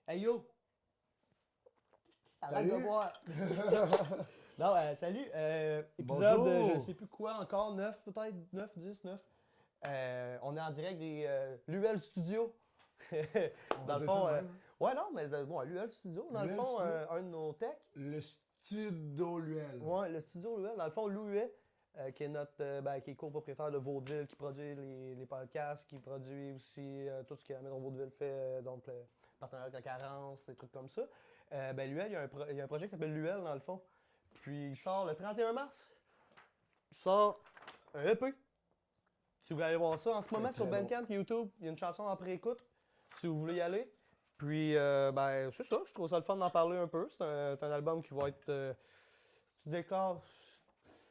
Hey yo! Arrête Salut. de boire! Non, salut! Épisode, Bonjour. je ne sais plus quoi encore, 9 peut-être, 9, 10, 9. On est en direct des l'UL Studio. Dans le fond, ouais, non, mais bon, l'UL Studio, dans le l'UL fond, Studio. un de nos techs. Le studio Luel. Ouais, le Studio l'UL. Dans le fond, Lou Huet, qui est notre qui est copropriétaire de Vaudeville, qui produit les podcasts, qui produit aussi tout ce que la Maison Vaudeville fait, donc le partenariat avec la Carence, des trucs comme ça. L'UL, il y a un projet qui s'appelle l'UL, dans le fond. Puis il sort le 31 mars. Il sort un EP. Si vous voulez aller voir ça, en ce moment Très sur bon. Bandcamp, YouTube, il y a une chanson en pré-écoute, si vous voulez y aller. Puis, c'est ça, je trouve ça le fun d'en parler un peu. C'est un album qui va être... tu décores...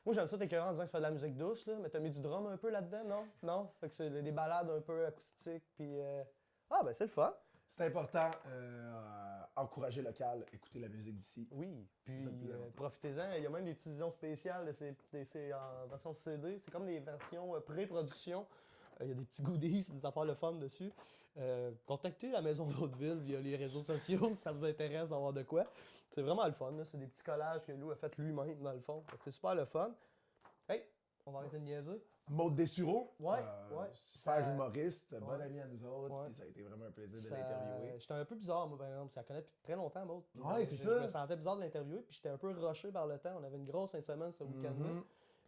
Moi, j'aime ça t'écœurer en disant que tu fais de la musique douce, là, mais t'as mis du drum un peu là-dedans, non? Non? Fait que c'est des balades un peu acoustiques, puis... c'est le fun. C'est important, encourager local, écouter la musique d'ici. Oui, puis C'est le plus important. profitez-en. Il y a même des petites éditions spéciales, c'est en version CD. C'est comme des versions pré-production. Il y a des petits goodies, des affaires le fun dessus. Contactez la Maison Vaudeville via les réseaux sociaux si ça vous intéresse d'avoir de quoi. C'est vraiment le fun. Là. C'est des petits collages que Lou a fait lui-même dans le fond. Fait que c'est super le fun. Hey, on va arrêter de niaiser. Maud Dessureau, Ouais. super Ça- humoriste, bon ouais. ami à nous autres, Ouais. puis ça a été vraiment un plaisir de Ça- l'interviewer. J'étais un peu bizarre, moi, par exemple. Ça connaît depuis très longtemps, Maud. Puis, Ouais, c'est je ça. me sentais bizarre de l'interviewer, puis j'étais un peu rushé par le temps. On avait une grosse fin de semaine ce week-end-là. Mhm.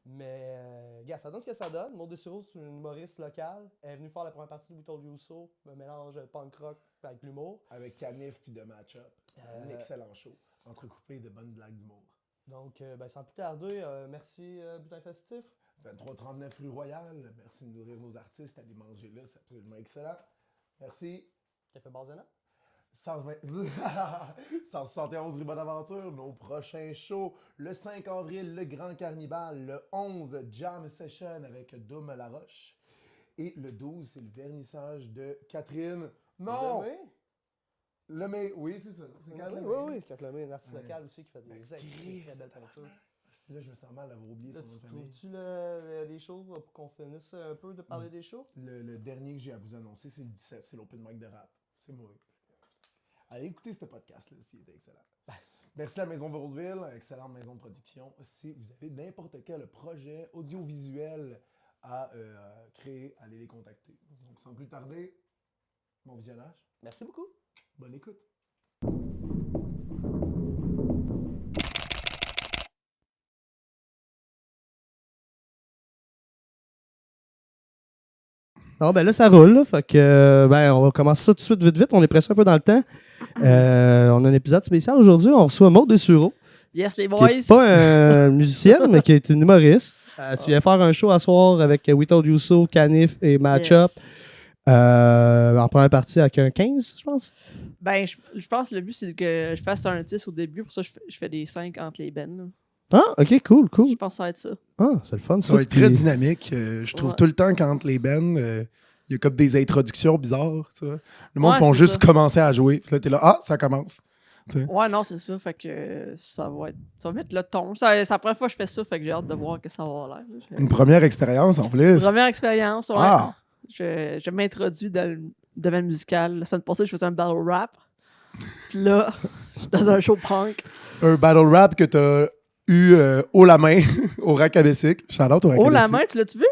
Mais, gars, ça donne ce que ça donne. Maud Dessureau, c'est une humoriste locale. Elle est venue faire la première partie de We Told You So, un mélange punk rock avec l'humour. Avec Canif puis de Match-Up. Un Euh, excellent show, entrecoupé de bonnes blagues d'humour. Donc, sans plus tarder, merci Butin Festif. 2339 rue Royale, merci de nourrir nos artistes, allez manger là, c'est absolument excellent. Merci. Café Barzena. 120 171 rue Bonaventure, nos prochains shows. Le 5 avril, le Grand Carnival. Le 11, Jam Session avec Doom Laroche. Et le 12, c'est le vernissage de Catherine. Non! Lemay? Lemay, oui, c'est ça. C'est Oui, Catherine. oui. Kat Lemay, une artiste Ouais. locale aussi qui fait des Ben, très Christ, belles tabarnak. peintures. Si là, je me sens mal d'avoir oublié Là, son nom de tu famille. trouves-tu les shows pour qu'on finisse un peu de parler des shows? Le dernier que j'ai à vous annoncer, c'est le 17, c'est l'open mic de rap. C'est moi. Allez écouter ce podcast-là aussi, il était excellent. Merci à la Maison Vaudeville, excellente maison de production. Si vous avez n'importe quel projet audiovisuel à créer, allez les contacter. Donc sans plus tarder, bon visionnage, Merci beaucoup. bonne écoute. Non, ben là, ça roule, là. Fait que, on va commencer ça tout de suite, vite, vite. On est pressé un peu dans le temps. On a un épisode spécial aujourd'hui. On reçoit Maud Dessureau, Yes, les qui boys! n'est pas une musicienne, mais qui est une humoriste. Tu viens faire un show à soir avec We Told You So, Canif et Match-Up. Yes. En première partie avec un 15, je pense. Ben, je pense que le but, c'est que je fasse un 10 au début. Pour ça, je fais des 5 entre les bennes. là. Ah, ok, cool. Je pense que ça va être ça. Ah, c'est le fun. Ça va être très Puis- dynamique. Je trouve Ouais. tout le temps qu'entre les bands, il y a comme des introductions bizarres. Tu vois. Le monde Ouais, font c'est juste ça. commencer à jouer. Puis là, t'es là, ah, ça commence. Ouais, non, c'est ça. Fait que ça va mettre le ton. C'est la première fois que je fais ça. Fait que j'ai hâte de voir que ça va avoir l'air. là. Une première expérience en plus. Première expérience, ouais. Ah. Je m'introduis dans le domaine musical. La semaine passée, je faisais un battle rap. Puis là, je suis dans un show punk. Un battle rap que t'as eu haut la main au Rack à Bessic. Shout-out au Rack à Oh, la Bessic. main, tu l'as-tu vu?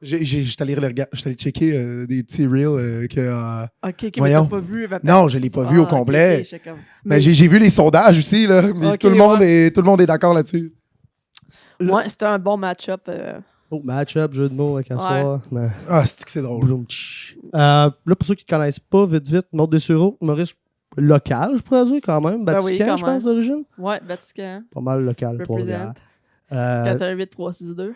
J'étais allé regarder, j'étais allé checker des petits reels que. Ok, mais Voyons. t'as pas vu. Non, je l'ai pas vu au complet. j'étais comme- Mais j'ai vu les sondages aussi, là. Mais Ok, tout le monde est d'accord là-dessus. Ouais, c'était un bon match-up. Oh, Match-Up, jeu de mots avec un Ouais. soir. Mais- Ah, c'est que c'est drôle. Bloom, tch. Là, pour ceux qui ne connaissent pas, vite, Maud Dessureau, humoriste local, je pourrais dire, quand même. Ben oui, Vatican, quand je pense, même. d'origine. Ouais, Vatican. Pas mal local, Trois-Rivières. Represent. 418-362.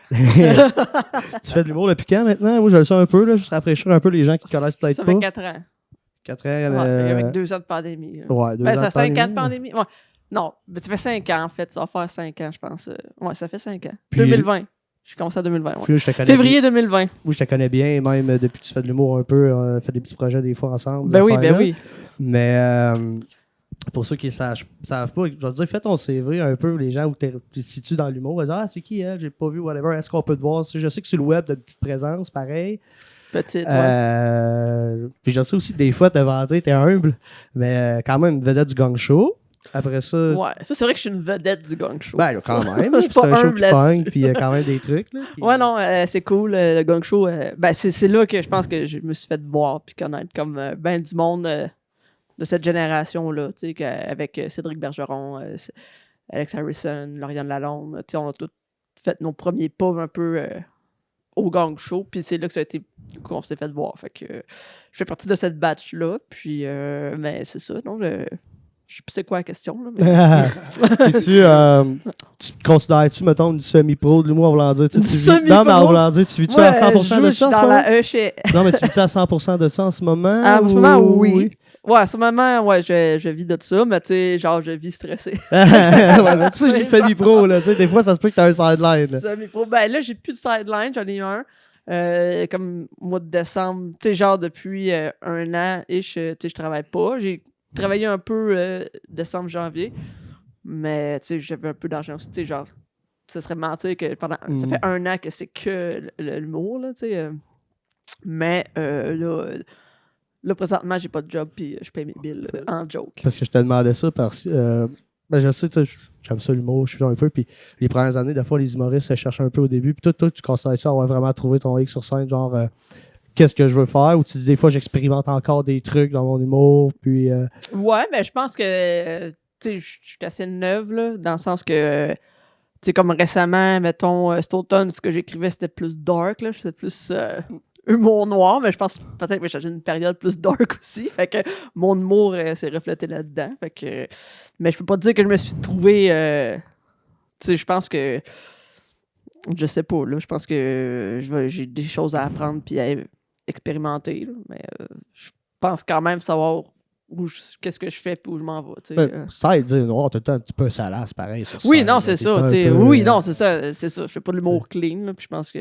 Tu fais de l'humour depuis quand maintenant? Moi, je le sais un peu, là, juste rafraîchir un peu les gens qui connaissent peut-être Ça pas. fait 4 ans. 4 ans. Ouais, avec 2 ans de pandémie. là. Ouais, 2 Ben, ans ça de fait 5 ans de pandémie. pandémie. Ouais. Non, ben, ça fait 5 ans en fait. Ça va faire 5 ans, je pense. Ouais, ça fait 5 ans. Puis- 2020. J'ai commencé en 2020. Ouais. Puis là, je te connais Février 2020. bien. Oui, je te connais bien, même depuis que tu fais de l'humour un peu, on fait des petits projets des fois ensemble. Ben oui, affaires-là. ben oui. Mais pour ceux qui ne savent pas, je vais te dire, fais ton CV un peu, les gens où tu te situes dans l'humour. Ils vont dire, ah, c'est qui elle? J'ai pas vu, whatever. Est-ce qu'on peut te voir? Je sais que sur le web, tu as une petite présence, pareil. Petite, ouais. Puis je sais aussi, des fois, t'es vanté, t'es humble, mais quand même une vedette du gang show. Après ça... Ouais, ça, c'est vrai que je suis une vedette du gang show. Ben, là, quand même. Je suis C'est pas un show humble qui là-dessus. pogne, puis il y a quand même des trucs. Là, puis- Ouais, non, c'est cool, le gang show. Ben, c'est là que je pense que je me suis fait voir puis connaître comme ben du monde de cette génération-là, tu sais, avec Cédric Bergeron, Alex Harrison, Lauriane Lalonde, tu sais, on a tous fait nos premiers pas un peu au gang show, puis c'est là que ça a été qu'on s'est fait voir. Fait que je fais partie de cette batch-là, puis mais c'est ça, non, je sais plus c'est quoi la question, là. Mais... Puis tu te considères-tu, mettons, du semi-pro de l'humour en voulant dire... Tu vis... Semi-pro? Non, mais en voulant dire, tu vis-tu à 100% de ça en ce dans moment? la E chez... Non, mais tu vis-tu à 100% de ça en ce moment? En ce ou- moment, oui. Ouais, en ce moment, ouais, je vis de ça, mais tu sais, genre, je vis stressé. Ouais, c'est pour ça que je dis semi-pro, là. Tu sais, des fois, ça se peut que t'as un sideline. là. Semi-pro. Ben là, j'ai plus de sideline, j'en ai eu un. Comme au mois de décembre, tu sais, genre depuis un an, tu sais, je travaille pas. J'ai travaillé un peu décembre, janvier, mais tu sais, j'avais un peu d'argent aussi, tu sais, genre, ça serait mentir que pendant, ça fait un an que c'est que l'humour, là, tu sais. Mais là, présentement, j'ai pas de job, puis je paye mes billes en joke. Parce que je te demandais ça parce que... ben, je sais, tu sais, j'aime ça l'humour, je suis un peu, puis les premières années, des fois, les humoristes se cherchent un peu au début, puis toi, tu considères-tu avoir vraiment trouvé ton X sur scène, genre, qu'est-ce que je veux faire, ou tu dis, des fois, j'expérimente encore des trucs dans mon humour, puis... Ouais, mais je pense que, tu sais, je suis assez neuve, là, dans le sens que, tu sais, comme récemment, mettons, cet automne, ce que j'écrivais, c'était plus dark, là, c'était plus humour noir, mais je pense peut-être que j'ai une période plus dark aussi, fait que mon humour s'est reflété là-dedans, fait que, mais je peux pas dire que je me suis trouvé, tu sais, je pense que, je sais pas, là, je pense que j'ai des choses à apprendre puis à expérimenter, là, mais je pense quand même savoir qu'est-ce que je fais puis où je m'en vais, tu sais. Ça aide dire noir, t'es un petit peu salace, pareil. Sur Oui, scène, non, là, c'est t'es ça. un T'sais, peu, oui, non, c'est ça. C'est ça. Je fais pas de l'humour clean, là, puis je pense que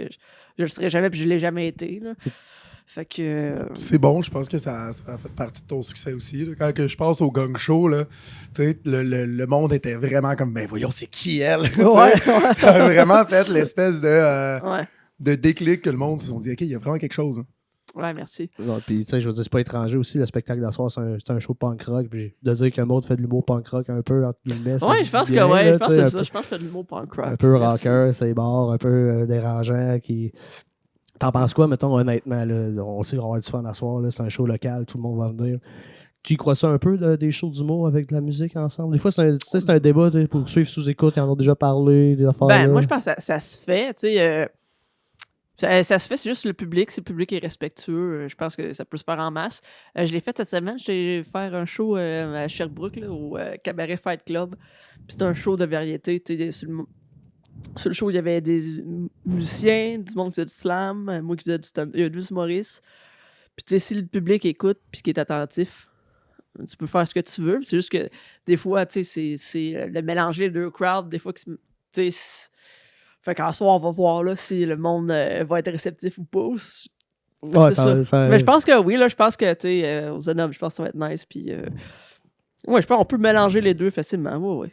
je le serai jamais, puis je l'ai jamais été. Là. Fait que. C'est bon, je pense que ça a fait partie de ton succès aussi. Là. Quand que je passe au gang show, là, le monde était vraiment comme, ben voyons, c'est qui elle? Ouais, Ça a vraiment fait l'espèce ouais. de déclic que le monde se sont dit, OK, il y a vraiment quelque chose. Hein. Ouais, merci. Non, puis, tu sais, je veux dire, c'est pas étranger aussi, le spectacle d'asseoir, c'est un show punk rock. Puis de dire que le monde fait de l'humour punk rock un peu, entre guillemets. ça Ouais, se je pense dit que bien, ouais, là, je pense tu que sais, c'est ça. Je pense que je fais de l'humour punk rock. un peu Merci. rocker, c'est barre, un peu dérangeant. Qui... T'en penses quoi, mettons, honnêtement? Là, on sait qu'on va avoir du fun à soir, là, c'est un show local, tout le monde va venir. Tu y crois ça un peu, des shows d'humour avec de la musique ensemble? Des fois, c'est un débat pour suivre sous-écoute, ils en ont déjà parlé, des affaires. Ben, là. moi, je pense que ça se fait, tu sais. Ça se fait, c'est juste le public. Si le public est respectueux, je pense que ça peut se faire en masse. Je l'ai fait cette semaine. J'ai fait un show à Sherbrooke, là, au Cabaret Fight Club. Puis c'est un show de variété. Sur le show, il y avait des musiciens, du monde qui faisait du slam, moi qui faisais du stand-up. Il y a deux humoristes. Puis tu sais, si le public écoute puis qui est attentif, tu peux faire ce que tu veux. C'est juste que des fois, tu sais, c'est de mélanger les deux crowds. Des fois, tu sais, fait qu'en soir, on va voir là, si le monde va être réceptif ou pas. Ouais, C'est ça... Mais je pense que oui, là, je pense que, tu sais, aux Zenob, je pense que ça va être nice. Puis, ouais, je pense qu'on peut mélanger les deux facilement. Ouais.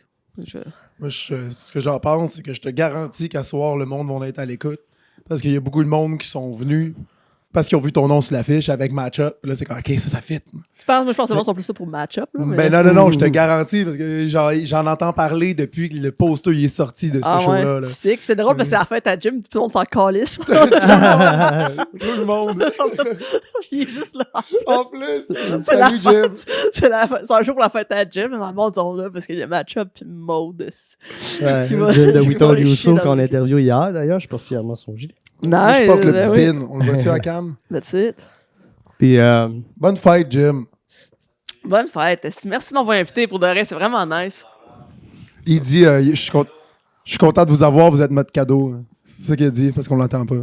Moi, ce que j'en pense, c'est que je te garantis qu'à soir, le monde va être à l'écoute. Parce qu'il y a beaucoup de monde qui sont venus parce qu'ils ont vu ton nom sur l'affiche avec Match-Up. Là, c'est comme, OK, ça fit. Tu penses, moi, je pense que les gens sont plus ça pour match-up. Là, mais... Ben non, je te garantis, parce que j'en entends parler depuis que le poster il est sorti de ce show-là. Là. C'est drôle, mais c'est la fête à Jim, tout le monde s'en calisse. Tout le monde. Il est juste là. En plus, C'est salut la Jim. C'est un jour pour la fête à Jim, mais dans le monde, ils sont là parce qu'il y a match-up puis mode. Ouais, Qui va- Jim de qui We va Told les You chier So dans qu'on le- a interviewé hier, d'ailleurs, je porte fièrement son gilet. Moi, je porte le petit oui. pin. On le voit-tu à cam? That's it. Puis, Bonne fête, Jim. Bonne fête. Merci de m'avoir invité pour de vrai, c'est vraiment nice. Il dit, je suis content de vous avoir, vous êtes notre cadeau. C'est ça qu'il a dit, parce qu'on l'entend pas.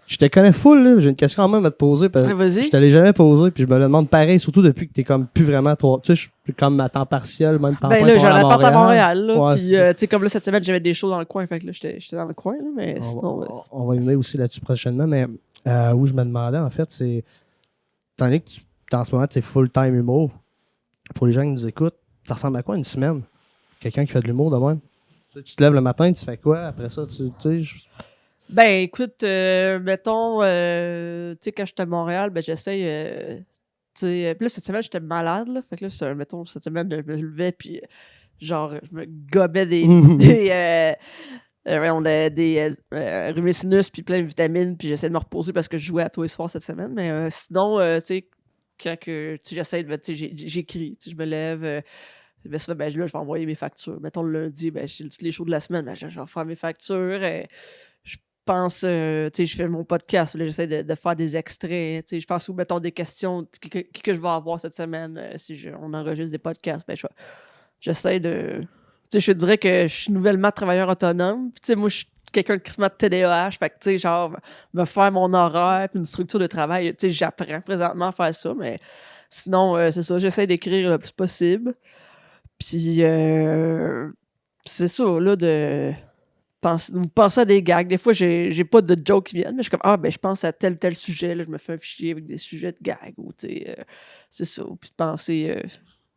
je te connais full, là. J'ai une question quand même à te poser. Parce que Vas-y. je te l'ai jamais posée, puis je me le demande pareil, surtout depuis que t'es comme plus vraiment trop. Tu sais, je suis comme à temps partiel, même temps Ben plein là, pour j'ai un aller appart à Montréal, là. Ouais, Puis, c'est ça. tu sais, comme là, cette semaine, j'avais des shows dans le coin, fait que là, j'étais dans le coin, là, mais sinon. On va y venir aussi là-dessus prochainement, mais où je me demandais, en fait, c'est. Étant donné que en ce moment, tu es full-time humour, pour les gens qui nous écoutent, ça ressemble à quoi une semaine? Quelqu'un qui fait de l'humour de même? Tu te lèves le matin, tu fais quoi? Après ça, tu sais. Ben, écoute, mettons, tu sais, quand j'étais à Montréal, ben, j'essaye, tu sais, puis là, cette semaine, j'étais malade, là. Fait que là, mettons, cette semaine, je me levais, puis genre, je me gobais on a des rumicinus, puis plein de vitamines, puis j'essaie de me reposer parce que je jouais à tous les soirs cette semaine. Mais sinon, tu sais, quand que, tu sais, j'essaie de, tu sais, j'écris, tu sais, je me lève. Ben, ça, ben, là, je vais envoyer mes factures. Mettons, le lundi, ben, j'ai tous les shows de la semaine, ben, je vais faire mes factures. Je pense, tu sais, je fais mon podcast, là, j'essaie de faire des extraits. Tu sais, je pense, ou mettons, des questions que je vais avoir cette semaine si on enregistre des podcasts. Ben, j'essaie de. Tu sais, je te dirais que je suis nouvellement travailleur autonome. Puis, tu sais, moi, je suis quelqu'un qui se met de TDAH. Fait que, tu sais, genre, me faire mon horaire puis une structure de travail, tu sais, j'apprends présentement à faire ça. Mais sinon, c'est ça, j'essaie d'écrire le plus possible. Puis, c'est ça, là, de penser à des gags. Des fois, j'ai pas de jokes qui viennent, mais je suis comme, ah, ben, je pense à tel sujet, là, je me fais un fichier avec des sujets de gags, ou, tu sais, c'est ça. Puis de penser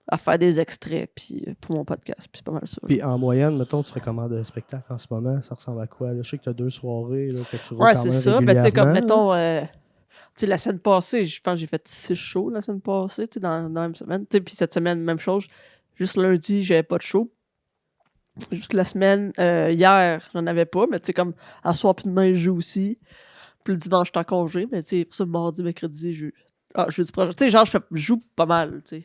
à faire des extraits, puis pour mon podcast, puis c'est pas mal ça. Puis en moyenne, mettons, tu fais comment de spectacle en ce moment? Ça ressemble à quoi? Là, je sais que tu as 2 soirées, là, que tu roules Ouais, quand c'est même ça. Ben, tu sais, comme, régulièrement. mettons, tu sais, la semaine passée, je pense que j'ai fait 6 shows la semaine passée, tu sais, dans la même semaine. Tu sais, puis cette semaine, même chose. Juste lundi, j'avais pas de show. Juste la semaine, hier, j'en avais pas, mais tu sais, comme, à soir puis demain, je joue aussi. Puis le dimanche, j'étais en congé, mais tu sais, pour ça, mardi, mercredi, jeudi prochain. Tu sais, genre, je joue pas mal, tu sais.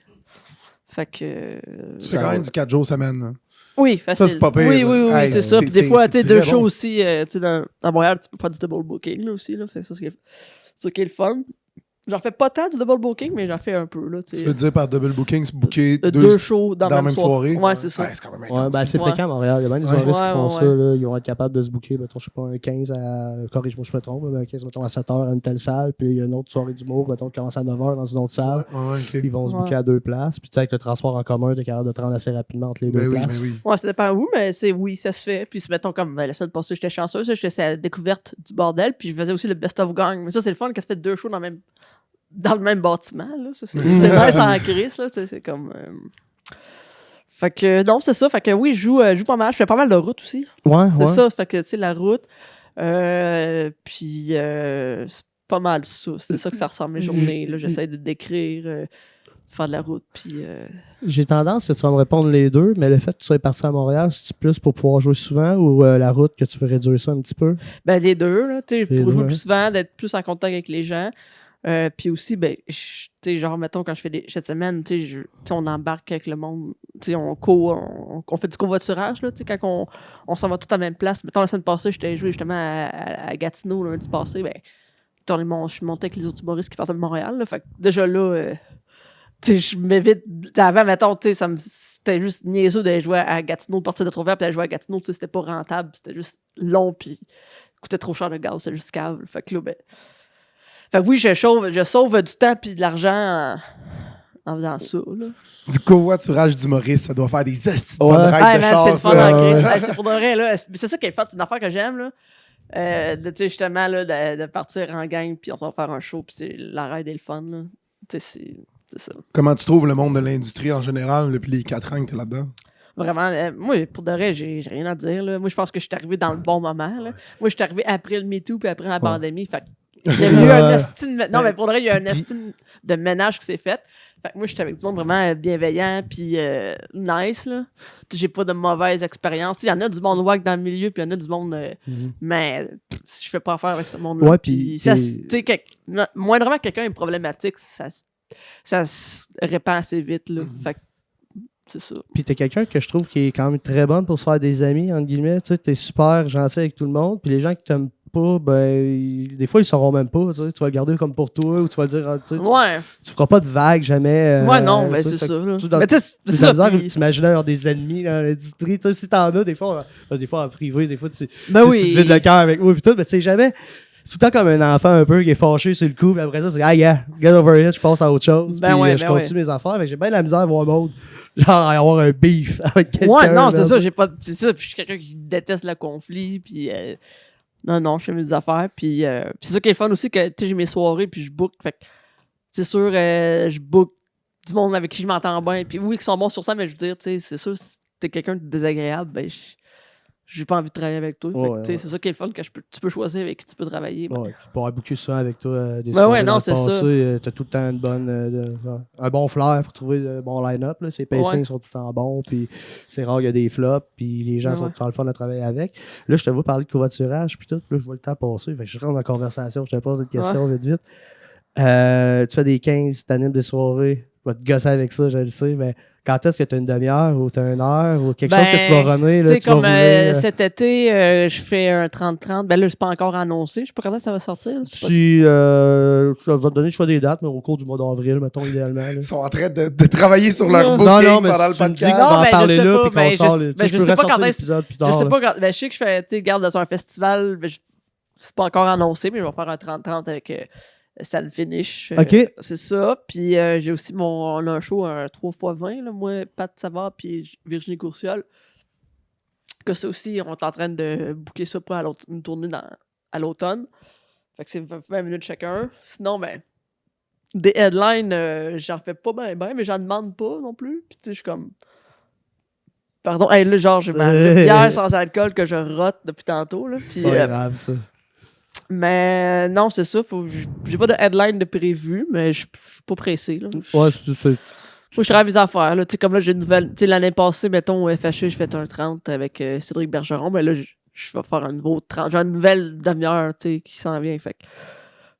Fait que. Tu fais quand même du 4 jours semaine. Là. Oui, facile. Ça, c'est pas pire. Oui, là. oui, oui, Hey, c'est ça. Puis des fois, tu sais, très 2 shows bon. aussi, tu sais, à Montréal, tu peux faire du double booking, là, aussi, là. Fait que ça, c'est ça qui est le fun. J'en fais pas tant du double booking, mais j'en fais un peu, là, tu Tu sais. veux dire par double booking, c'est booker 2 shows dans la même soirée. soirée? Ouais, c'est ça. Ouais, c'est quand même Ouais, intense. ben, c'est Ouais. fréquent à Montréal. Il y a bien des Ouais. humoristes qui font Ouais, ça. ouais. Là. Ils vont être capables de se booker, mettons, je sais pas, un 15 à. Corrige-moi, je me trompe, mais un 15, mettons, à 7h à une telle salle. Puis il y a une autre soirée d'humour, mettons, qui commence à 9h dans une autre salle. Ouais, ok. Ils vont se Ouais. booker à 2 places. Puis tu sais, avec le transport en commun, t'es capable de te rendre assez rapidement entre les 2 Ben oui, places. ben oui. Ouais, ça dépend où, mais oui, ça se fait. Puis, mettons, comme la semaine passée, j'étais chanceuse, j'étais à la découverte du bordel, puis je faisais aussi le Best of Gang. Mais ça, c'est le fun quand tu fais 2 shows dans le même bâtiment, là. Ça, c'est nice en crise, là. Tu sais, c'est comme. Fait que, non, c'est ça. Fait que oui, je joue pas mal. Je fais pas mal de route aussi. Ouais, C'est ouais. ça. Fait que, tu sais, la route. Puis, c'est pas mal ça. C'est ça que ça ressemble mes journées, là. J'essaie de décrire, de faire de la route, puis. J'ai tendance que tu vas me répondre les deux, mais le fait que tu sois parti à Montréal, c'est-tu plus pour pouvoir jouer souvent ou la route que tu veux réduire ça un petit peu? Ben, les deux, là, tu sais, Les pour deux, jouer hein. plus souvent, d'être plus en contact avec les gens. Puis aussi, ben, tu sais, genre, mettons, quand je fais cette semaine, tu sais, on embarque avec le monde, tu sais, on fait du covoiturage, là, tu sais, quand on s'en va tous à la même place. Mettons, la semaine passée, j'étais joué justement à Gatineau, lundi passé, ben, je suis monté avec les autres humoristes qui partaient de Montréal, là, fait que déjà là, tu sais, je m'évite. Avant, mettons, tu sais, c'était juste niaiseux d'aller jouer à Gatineau, de partir de Trois-Rivières, puis d'aller jouer à Gatineau, tu sais, c'était pas rentable, c'était juste long, puis coûtait trop cher le gaz, c'était juste cave. Fait que là, ben. Fait que oui, je sauve du temps puis de l'argent en faisant ça, là. Du covoiturage d'humoriste, ça doit faire des hosties de Ouais. bonnes raids Ah, de man, char, c'est le fun ça. en crise. C'est pour de vrai, là. C'est ça qui est fait, une affaire que j'aime, là. Tu sais, justement, là, de partir en gang, puis on va faire un show, puis c'est la ride et le fun, là. Tu sais, c'est ça. Comment tu trouves le monde de l'industrie en général depuis les 4 ans que t'es là-dedans? Vraiment, moi, pour de vrai, j'ai rien à dire, là. Moi, je pense que je suis arrivé dans le bon moment, là. Moi, je suis arrivé après le MeToo, puis après la pandémie, fait que il y a eu un estime. Non, mais pour de vrai, il y a un estime de ménage qui s'est fait. Fait que moi, j'étais avec du monde vraiment bienveillant puis nice, là. J'ai pas de mauvaise expérience. Il y en a du monde wack dans le milieu, puis il y en a du monde. Mais je fais pas affaire avec ce monde-là. Ouais, puis puis tu sais, moindrement que quelqu'un est problématique, ça se répand assez vite, là. Fait que c'est ça. Puis t'es quelqu'un que je trouve qui est quand même très bonne pour se faire des amis, entre guillemets. Tu sais, t'es super gentil avec tout le monde. Puis les gens qui t'aiment pas, ben, des fois, ils sauront même pas. Tu vas le garder comme pour toi ou tu vas le dire. Tu sais, Ouais. tu feras pas de vagues jamais. Ouais, non, mais tu sais, c'est fait ça, que là. tu dois- Mais tu sais, c'est C'est ça. la misère puis- où t'imagines avoir des ennemis dans l'industrie. Tu sais, si t'en as, des fois en privé, des fois, tu Ben tu oui. te vides le cœur avec moi. Puis tout, mais c'est jamais. C'est tout le temps comme un enfant un peu qui est fâché sur le coup. Puis après ça, c'est ah, yeah, get over it, je passe à autre chose. Ben puis ouais, je ben continue mes affaires. Mais j'ai bien la misère à voir Maud. Genre, avoir un beef avec quelqu'un. Ouais, non, là, c'est ça, j'ai pas. C'est ça, puis je suis quelqu'un qui déteste le conflit, puis. Non, je fais mes affaires, puis c'est ça qui est le fun aussi, que tu sais, j'ai mes soirées, puis je book. Fait que c'est sûr, je book du monde avec qui je m'entends bien, puis oui, qui sont bons sur ça, mais je veux dire, tu sais, c'est sûr, si t'es quelqu'un de désagréable, ben, j'ai pas envie de travailler avec toi. Fait que, Ouais, tu sais, ouais. c'est ça qui est le fun, que tu peux choisir avec qui tu peux travailler. Ben. Ouais, pour avoir booké ça avec toi, des Ben soirées ouais, dans non, le c'est ça. passé, t'as tout le temps une bonne, un bon flair pour trouver le bon line-up. Là. Ces pacings Ouais. sont tout le temps bons, puis c'est rare qu'il y a des flops, puis les gens Ben sont ouais. tout le temps le fun à travailler avec. Là, je te vois parler de covoiturage, puis tout, là, je vois le temps passer, fait que je rentre dans la conversation, je te pose une question vite, vite. Tu fais des 15, t'animes des soirées, je vais te gosser avec ça, je le sais, mais quand est-ce que tu as une demi-heure ou tu as 1 heure ou quelque chose que tu vas runner? Tu Là, sais, tu vas comme rouler, cet été, je fais un 30-30. Ben là, c'est pas encore annoncé. Je sais pas quand ça va sortir. Là, c'est pas- je vais te donner le choix des dates, mais au cours du mois d'avril, mettons, idéalement. Là. Ils sont en train de travailler sur leur Non, booking mais pendant le si tu me dis podcast. que tu vas en ben, je parler sais là, pas, puis qu'on ben, sort. je Tu sais, je sais peux pas ressortir quand est-ce- l'épisode plus tard. Je sais là. pas quand. Ben, je sais que je fais, tu sais, garde dans un festival. Ben, c'est pas encore annoncé, mais je vais faire un 30-30 avec Salle Finish. OK. C'est ça. Puis j'ai aussi on a un show, un 3x20. Là, moi, Pat Savard, puis Virginie Courciol. Que ça aussi, on est en train de booker ça pour une tournée à l'automne. Fait que c'est 20 minutes chacun. Sinon, ben, des headlines, j'en fais pas ben, mais j'en demande pas non plus. Puis tu sais, je suis comme. Pardon, hey, là, genre, j'ai ma bière sans alcool que je rote depuis tantôt. Là, puis, Pas grave, ça. mais non, c'est ça. J'ai pas de headline de prévu, mais je suis pas pressé. Là. Ouais, c'est Moi, je travaille mes affaires. Là. Tu sais, comme là, j'ai une nouvelle. Tu sais, l'année passée, mettons, au FHE, je fais un 30 avec Cédric Bergeron. Mais là, je vais faire un nouveau 30. J'ai une nouvelle demi-heure qui s'en vient. Fait que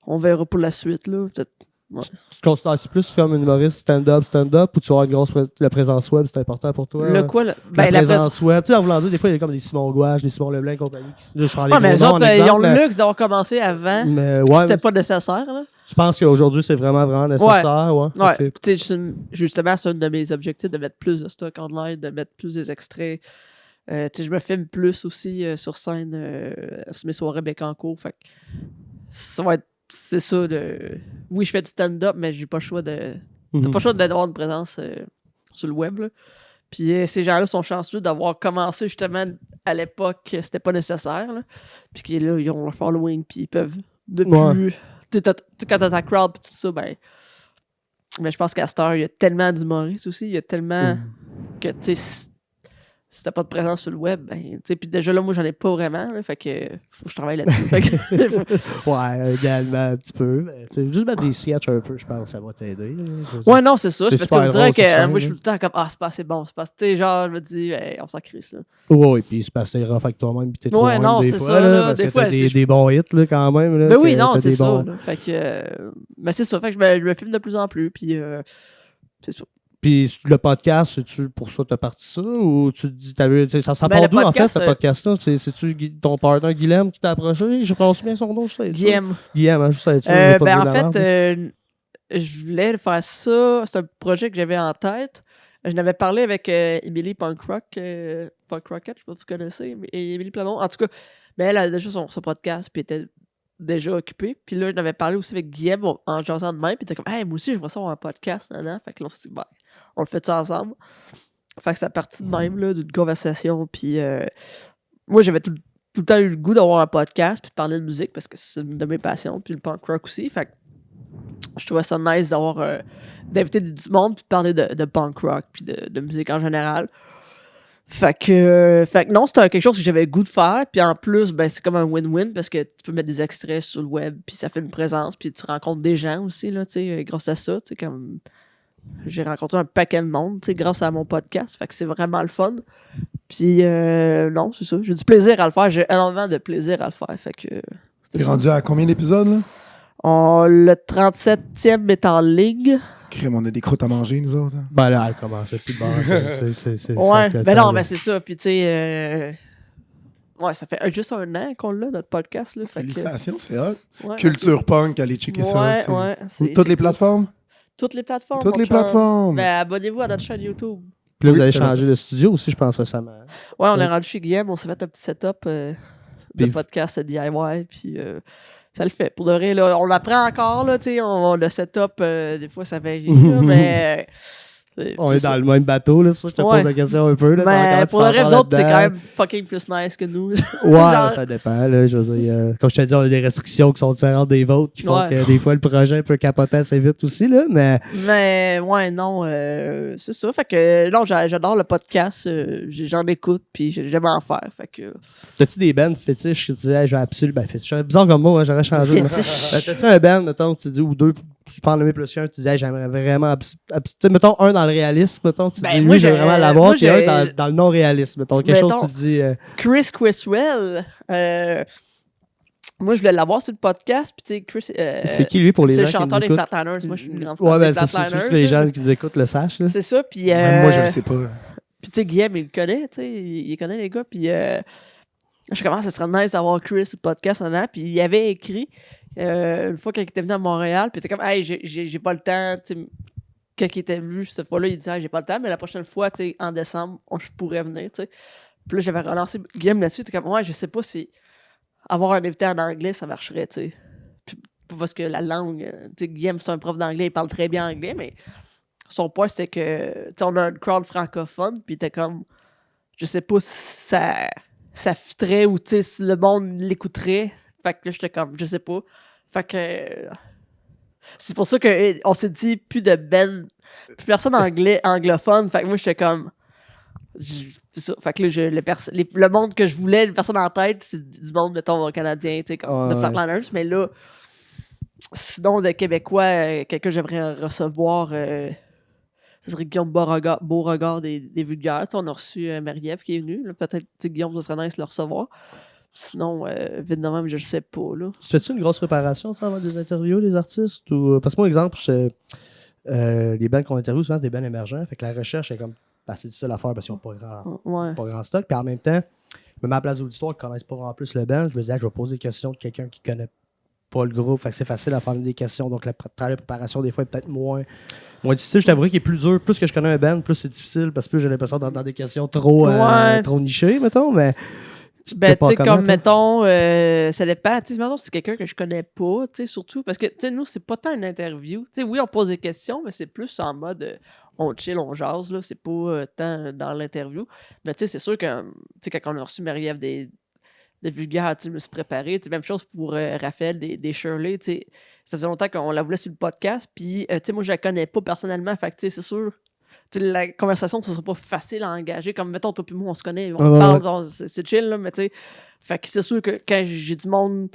on verra pour la suite. Là. Peut-être. Ouais. Tu te considères-tu plus comme une humoriste stand-up, ou tu vas avoir une grosse la présence web, c'est important pour toi? Le quoi, là? La présence web. Tu sais, en voulant dire, des fois, il y a comme des Simon Gouache, des Simon Leblanc et compagnie. Là, je prends les Ouais, mais gros eux noms autres, en exemple, ils ont le mais- luxe d'avoir commencé avant. Mais Puis ouais, c'était pas nécessaire. Là. tu penses qu'aujourd'hui, c'est vraiment nécessaire? Ouais. Ouais. Ok. Tu sais, justement, c'est un de mes objectifs de mettre plus de stock online, de mettre plus des extraits. Tu sais, je me filme plus aussi sur scène sur mes soirées Bécancourt. Fait que ça va être. C'est ça. Oui, je fais du stand-up, mais j'ai pas le choix de. T'as pas le choix d'avoir une présence sur le web. Là. Puis ces gens-là sont chanceux d'avoir commencé justement à l'époque, c'était pas nécessaire. Là. Puis qu'ils là, ils ont leur following, puis ils peuvent depuis. Ouais. Quand t'as ta crowd, puis tout ça, ben. Mais je pense qu'à cette heure, il y a tellement d'humoristes aussi, il y a tellement que, tu sais, si t'as pas de présence sur le web, ben, tu sais, puis déjà là, moi, j'en ai pas vraiment, là, fait que faut que je travaille là-dessus. Fait que- Ouais, également un petit peu. Mais, tu sais, juste mettre des sketchs un peu, je pense que ça va t'aider. là. Je veux dire. Ouais, non, c'est ça. C'est C'est parce que super vous direz drôle sur que scène, moi, je suis là. tout le temps comme, ah, c'est pas assez bon, c'est pas assez. Tu sais, genre, je me dis, hey, on s'en crisse, là. Ouais, puis c'est parce que c'est rough avec toi-même, puis t'es trop Ouais, loin non, des c'est fois, ça, là, là, parce des que fois, t'as je- des bons hits, là, quand même. Là, Ben oui, que non, t'as c'est des ça. bons- Là. Fait que. Mais c'est ça. Fait que je me filme de plus en plus, puis c'est ça. Puis le podcast, c'est-tu pour ça que t'as parti ça? Ou tu te dis, ça Ben, part le d'où, en fait, podcast, ce podcast-là? C'est-tu ton partenaire Guilhem qui t'a approché? Je pense bien son nom, je sais. Guillaume. Guillaume, hein, je sais. Ben, en fait, je voulais faire ça. C'est un projet que j'avais en tête. Je n'avais parlé avec Emily Punk Rocket, je sais pas si vous connaissez, et Emily Plamont. En tout cas, ben, elle a déjà son podcast, puis était déjà occupée. Puis là, je n'avais parlé aussi avec Guillaume en jasant de même, puis il était comme, hey, moi aussi, j'aimerais ça avoir un podcast. Là. Fait que là, on s'est dit, ben, on le fait ça ensemble. Fait que c'est parti de même, là, d'une conversation. Puis moi, j'avais tout le temps eu le goût d'avoir un podcast, puis de parler de musique, parce que c'est une de mes passions, puis le punk rock aussi. Fait que je trouvais ça nice d'avoir d'inviter du monde puis de parler de punk rock puis de musique en général. Fait que non, c'était quelque chose que j'avais le goût de faire. Puis en plus, ben c'est comme un win-win parce que tu peux mettre des extraits sur le web puis ça fait une présence puis tu rencontres des gens aussi là, tu sais, grâce à ça, tu sais, comme j'ai rencontré un paquet de monde, tu sais, grâce à mon podcast. Fait que c'est vraiment le fun. Puis non, c'est ça, j'ai du plaisir à le faire, j'ai énormément de plaisir à le faire. Fait que T'es ça. rendu à combien d'épisodes, là? Le 37e est en ligne. Crème, on a des croûtes à manger, nous autres. Hein? Ben là, elle commence à plus de Ouais, ben non, mais c'est ça. Puis tu sais, ouais, ça fait juste un an qu'on l'a, notre podcast. Là, fait que, Félicitations, c'est hot. ouais, Culture punk, allez checker ça. Ouais, c'est- ouais. Toutes les plateformes? Toutes les plateformes. Toutes mon les chum. plateformes. Ben, abonnez-vous à notre chaîne YouTube. Puis là, vous Oui, avez c'était changé de studio aussi, je pense, récemment. Ouais, on Ouais. est rendu chez Guillaume, on s'est fait un petit setup de Puis- podcast DIY, puis ça le fait. Pour de vrai, là, on l'apprend encore, là, tu sais, le setup, des fois, ça varie, là, mais On est dans le même bateau, là. C'est pour ça que je te pose la question un peu. Là, mais pour le reste, les autres, c'est quand même fucking plus nice que nous. Genre... ça dépend. Là, je veux dire, comme je te dis, on a des restrictions qui sont différentes des vôtres qui font que des fois, le projet peut capoter assez vite aussi. Là, mais ouais, non, c'est ça. Fait que non, j'adore le podcast. J'en écoute, puis j'aime en faire. Fait que... T'as-tu des bands fétiches qui te disais, j'ai absolument. Ben, fétiche. Bizarre comme moi, hein, j'aurais changé. T'as-tu un band, mettons, tu dis, ou deux, tu peux en nommer plus qu'un, tu disais, j'aimerais vraiment. Mettons un dans le réalisme, mettons, tu dis, lui, j'ai vraiment l'avoir, puis un dans le non-réalisme, mettons, quelque chose, tu dis. Chris Criswell, moi, je voulais l'avoir sur le podcast, puis tu sais, Chris. C'est qui, lui, pour les gens? C'est le chanteur des Flatliners. Moi, je suis une grande fan des Flatliners. C'est juste les gens qui nous écoutent le sachent. C'est ça, puis. Même moi, je le sais pas. Puis, tu sais, Guillaume, il le connaît, tu sais, il connaît les gars, puis. Je commence à se rendre nice d'avoir Chris sur le podcast, puis il avait écrit. Une fois qu'il était venu à Montréal, puis il était comme, hey, j'ai pas le temps, tu sais, quand il était venu cette fois-là, il disait, hey, j'ai pas le temps, mais la prochaine fois, tu sais, en décembre, je pourrais venir, tu sais. Puis là, j'avais relancé Guillaume là-dessus, il était comme, ouais, je sais pas si avoir un invité en anglais, ça marcherait, tu sais. Parce que la langue, tu sais, Guillaume, c'est un prof d'anglais, il parle très bien anglais, mais son point, c'était que, tu sais, on a une crowd francophone, puis il était comme, je sais pas si ça fitterait ou, tu sais, si le monde l'écouterait. Fait que là, j'étais comme, je sais pas. Fait que... c'est pour ça qu'on s'est dit plus personne anglophone. Fait que moi, j'étais comme... C'est ça. Fait que là, le monde que je voulais, les personnes en tête, c'est du monde, mettons, canadien, tu sais, comme de Flatliners. Mais là, sinon, de Québécois, quelqu'un que j'aimerais recevoir... ce serait Guillaume Beauregard des Vulgaires. Tu sais, on a reçu Marie-Ève qui est venue. Peut-être Guillaume, ça serait nice de le recevoir. Sinon, vite de même, je le sais pas. Là. Tu fais-tu une grosse préparation avant des interviews, des artistes? Ou... Parce que moi, exemple, les bands qu'on interviewe, souvent, c'est des bands émergents. Fait que la recherche est comme assez difficile à faire parce qu'ils n'ont pas grand stock. Puis en même temps, je me mets à la place d'auditoire qui ne connaissent pas vraiment plus le band. Je me disais, je vais poser des questions de quelqu'un qui ne connaît pas le groupe. Fait que c'est facile à faire des questions. Donc, la préparation, des fois, est peut-être moins difficile. Je t'avouerais qu'il est plus dur. Plus que je connais un band, plus c'est difficile parce que plus j'ai l'impression d'entrer dans des questions trop nichées, mettons. Mais ben, tu sais, comme, mettons, ça dépend. Tu sais, mettons, c'est quelqu'un que je connais pas, tu sais, surtout, parce que, tu sais, nous, c'est pas tant une interview. Tu sais, oui, on pose des questions, mais c'est plus en mode, on chill, on jase, là, c'est pas tant dans l'interview. Mais, tu sais, c'est sûr que, tu sais, quand on a reçu Marie-Ève des Vulgaires, tu sais, je me suis préparé. Tu sais, même chose pour Raphaël des Shirley, tu sais, ça faisait longtemps qu'on la voulait sur le podcast, puis, tu sais, moi, je la connais pas personnellement, fait que, tu sais, c'est sûr... la conversation, ce sera pas facile à engager. Comme, mettons, toi et moi, on se connaît, on parle, genre, c'est chill, là, mais tu sais. Fait que c'est sûr que quand j'ai du monde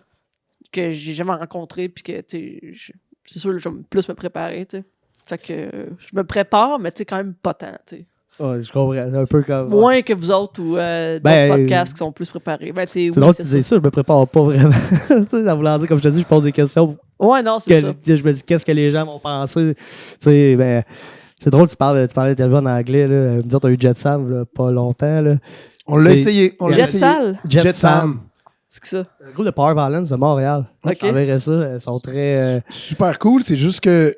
que j'ai jamais rencontré, puis que, tu sais, c'est sûr que je vais plus me préparer, tu sais. Fait que je me prépare, mais tu sais, quand même pas tant, tu sais. Ouais, je comprends. C'est un peu comme. Moins que vous autres ou d'autres podcasts qui sont plus préparés. Ben, c'est drôle que tu disais ça, je me prépare pas vraiment. Ça voulait dire, comme je te dis, je pose des questions. Ouais, non, c'est ça. Je me dis, qu'est-ce que les gens vont penser? Tu sais, ben. C'est drôle, tu parlais d'interview en anglais. Là. Nous autres, on a eu Jet Sam là, pas longtemps. Là. On l'a essayé. Jet Sam. C'est que ça? Le groupe de Power Violence de Montréal. Okay. Je verrais ça. Ils sont très... Super cool. C'est juste que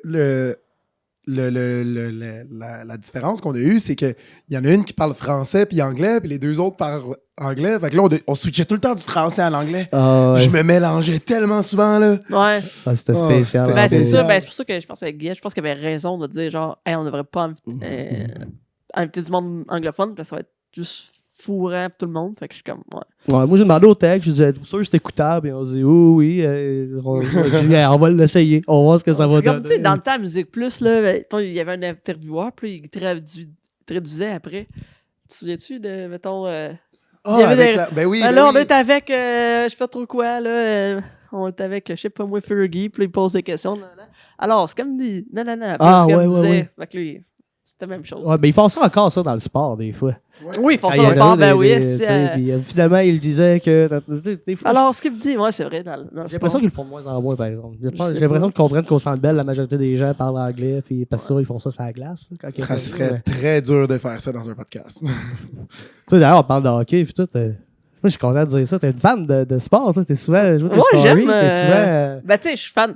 la différence qu'on a eue, c'est qu'il y en a une qui parle français puis anglais, puis les deux autres parlent anglais. Fait que là, on switchait tout le temps du français à l'anglais. Je me mélangeais tellement souvent, là. Ouais. Ah, c'était spécial. Ben, c'est ça. Ben, c'est pour ça que je pense avec Guy, je pense qu'il avait raison de dire, genre, hey, on devrait pas inviter du monde anglophone, parce que ça va être juste fourrant pour tout le monde. Fait que je suis comme, ouais. Moi, j'ai demandé au tech, je disais, êtes-vous sûr que c'est écoutable? Et on dit, oui, on va l'essayer. On va voir ce que ça va donner. Comme, tu sais, dans le temps, Musique Plus, là, il y avait un intervieweur, puis il traduisait après. Tu te souviens-tu de, mettons... ben oui. Là, on est avec, je sais pas trop quoi, là. On est avec, je sais pas moi, Fergie, puis là, il pose des questions. Alors, c'est comme dit, non. Ouais. Fait que lui, c'était la même chose. Ouais, mais ils font ça encore, ça, dans le sport, des fois. Ouais. Oui, ils font ça dans le sport, ben oui. Puis, finalement, il disait que... Des fois, alors, ce qu'il me dit, ouais, c'est vrai, dans le j'ai l'impression qu'ils le font de moins en moins, par exemple. J'ai l'impression qu'ils comprennent qu'au Centre Bell, la majorité des gens parlent anglais, puis parce que ils font ça sur la glace. Ça serait très dur de faire ça dans un podcast. D'ailleurs, on parle de hockey, puis tout... Moi, je suis content de dire ça. T'es une fan de sport, toi. T'es souvent... Moi, j'aime... Ben, tu sais, je suis fan...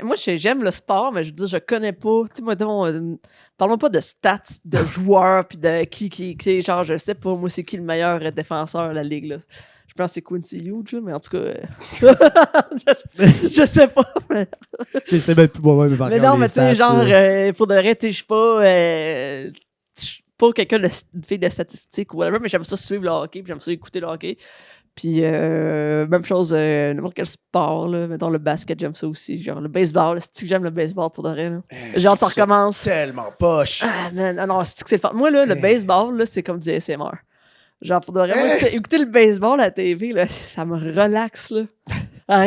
Moi, j'aime le sport, mais je veux dire, je connais pas. Tu sais, moi, parle-moi pas de stats, de joueurs, puis de qui, genre, je sais pas, moi, c'est qui le meilleur défenseur de la ligue, là. Je pense que c'est Quincy Hughes, mais en tout cas, je sais pas. Mais, Je sais même plus moi-même. mais non, mais tu sais, genre, pour de vrai, tu sais, je suis pas quelqu'un de fille de statistiques ou whatever, mais j'aime ça suivre le hockey, puis j'aime ça écouter le hockey. Puis, même chose, n'importe quel sport, là. Mettons le basket, j'aime ça aussi. Genre, le baseball, c'est que j'aime le baseball pour de vrai, là. Genre, ça recommence. Tellement poche. Ah, man, non, c'est que c'est le fun. Moi, là, le baseball, là, c'est comme du ASMR. Genre, pour de vrai, moi, écouter le baseball à la TV, là, ça me relaxe, là.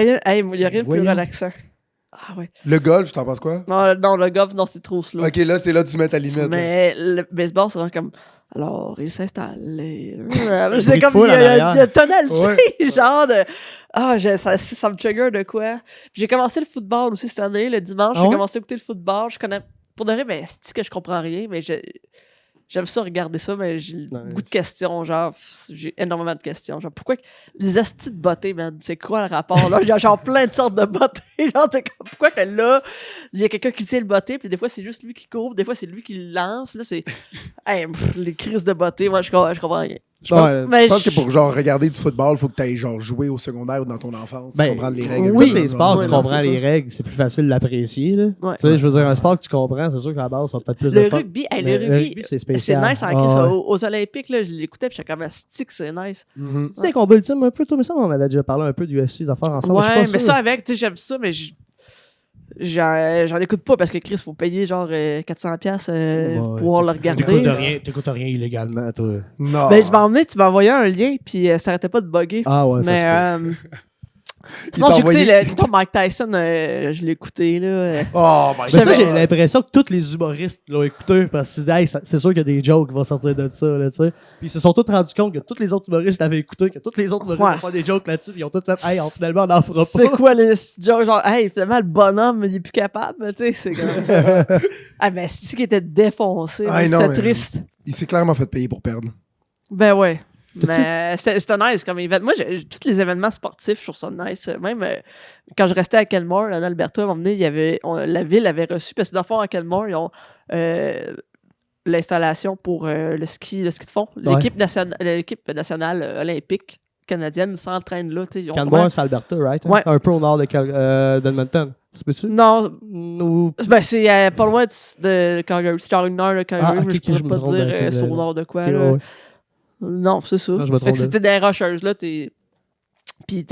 Il n'y a rien de plus relaxant. Ah, ouais. Le golf, t'en penses quoi? Non, le golf, non, c'est trop slow. Ok, là, c'est là que tu mets ta limite. Mais le baseball, c'est vraiment comme. Alors, il s'installe. C'est de comme. foule Il y en a une tonalité, Ouais. genre de. Ah, ça me trigger de quoi. Puis j'ai commencé le football aussi cette année, le dimanche. Ah J'ai ouais? commencé à écouter le football. Je connais. Pour de vrai, mais c'est que je comprends rien, mais j'aime ça regarder ça, mais j'ai beaucoup de questions, genre, j'ai énormément de questions. Genre, pourquoi les astis de bottées, man, c'est quoi le rapport, là? Il y a genre plein de sortes de bottées, genre, pourquoi que là, il y a quelqu'un qui tient le botté, puis des fois, c'est juste lui qui court, des fois, c'est lui qui le lance, puis là, c'est, les crises de bottées, moi, je comprends rien. Je pense que pour genre regarder du football, il faut que tu ailles genre jouer au secondaire ou dans ton enfance, comprendre les règles. Oui, les sports, Ouais, tu non, comprends c'est les ça. règles, c'est plus facile de l'apprécier. Là. Ouais. Tu sais, je veux dire, un sport que tu comprends, c'est sûr qu'à la base, ça va peut-être plus de Le fun. rugby, Mais le rugby, c'est c'est spécial. nice en Ah, crise. ouais. Aux Olympiques, là, je l'écoutais, puis j'étais comme, stick, c'est nice. Mhm. Tu sais, qu'on combats ultimes un peu, toi, mais ça, on avait déjà parlé un peu du UFC, des affaires ensemble. je suis Ouais, pas mais sûr. ça avec, tu sais, j'aime ça, mais j'en écoute pas parce que Chris, faut payer genre 400$ Ouais, pour pouvoir le regarder. T'écoutes rien illégalement, toi. Non. Ben, je vais emmener, tu m'as envoyé un lien, puis ça arrêtait pas de bugger. Ah ouais, ça Mais se peut. sinon, t'a j'ai écouté envoyé- le Mike Tyson, je l'ai écouté, là. Oh my Mais ça, J'avais- j'ai l'impression que tous les humoristes l'ont écouté parce qu'ils se disent, hey, c'est sûr qu'il y a des jokes qui vont sortir de ça, là, tu sais. Puis ils se sont tous rendus compte que tous les autres humoristes l'avaient écouté, que tous les autres humoristes Ouais. vont faire des jokes là-dessus, puis ils ont tous fait, hey, finalement, on n'en fera C'est pas. quoi les jokes? Genre, hey, finalement, le bonhomme, il est plus capable, tu sais, c'est comme. Ah, ben, c'est qui était défoncé, I mais know, c'était man. triste. Il s'est clairement fait payer pour perdre. Ben ouais. T'as-tu- Mais c'était nice comme événement. Moi, tous les événements sportifs, je trouve ça nice. Même quand je restais à Kenmore, en Alberta, à un moment donné, la ville avait reçu, parce que dans le fond, à Kenmore, ils ont l'installation pour le ski de fond. L'équipe nationale olympique canadienne s'entraîne là. tu sais, ils ont Canberra, c'est Alberta, right? Ouais. Un peu au nord d'Edmonton. C'est possible? Non, Ou... ben, c'est pas loin de Calgary. C'est genre une heure de Calgary, Ah, ok, mais je je me pourrais pas trompe dire de- c'est au nord de quoi. Ok, là. ouais, ouais. Non, c'est ça. Non, je me Fait que trompe c'était des rocheuses, là. Puis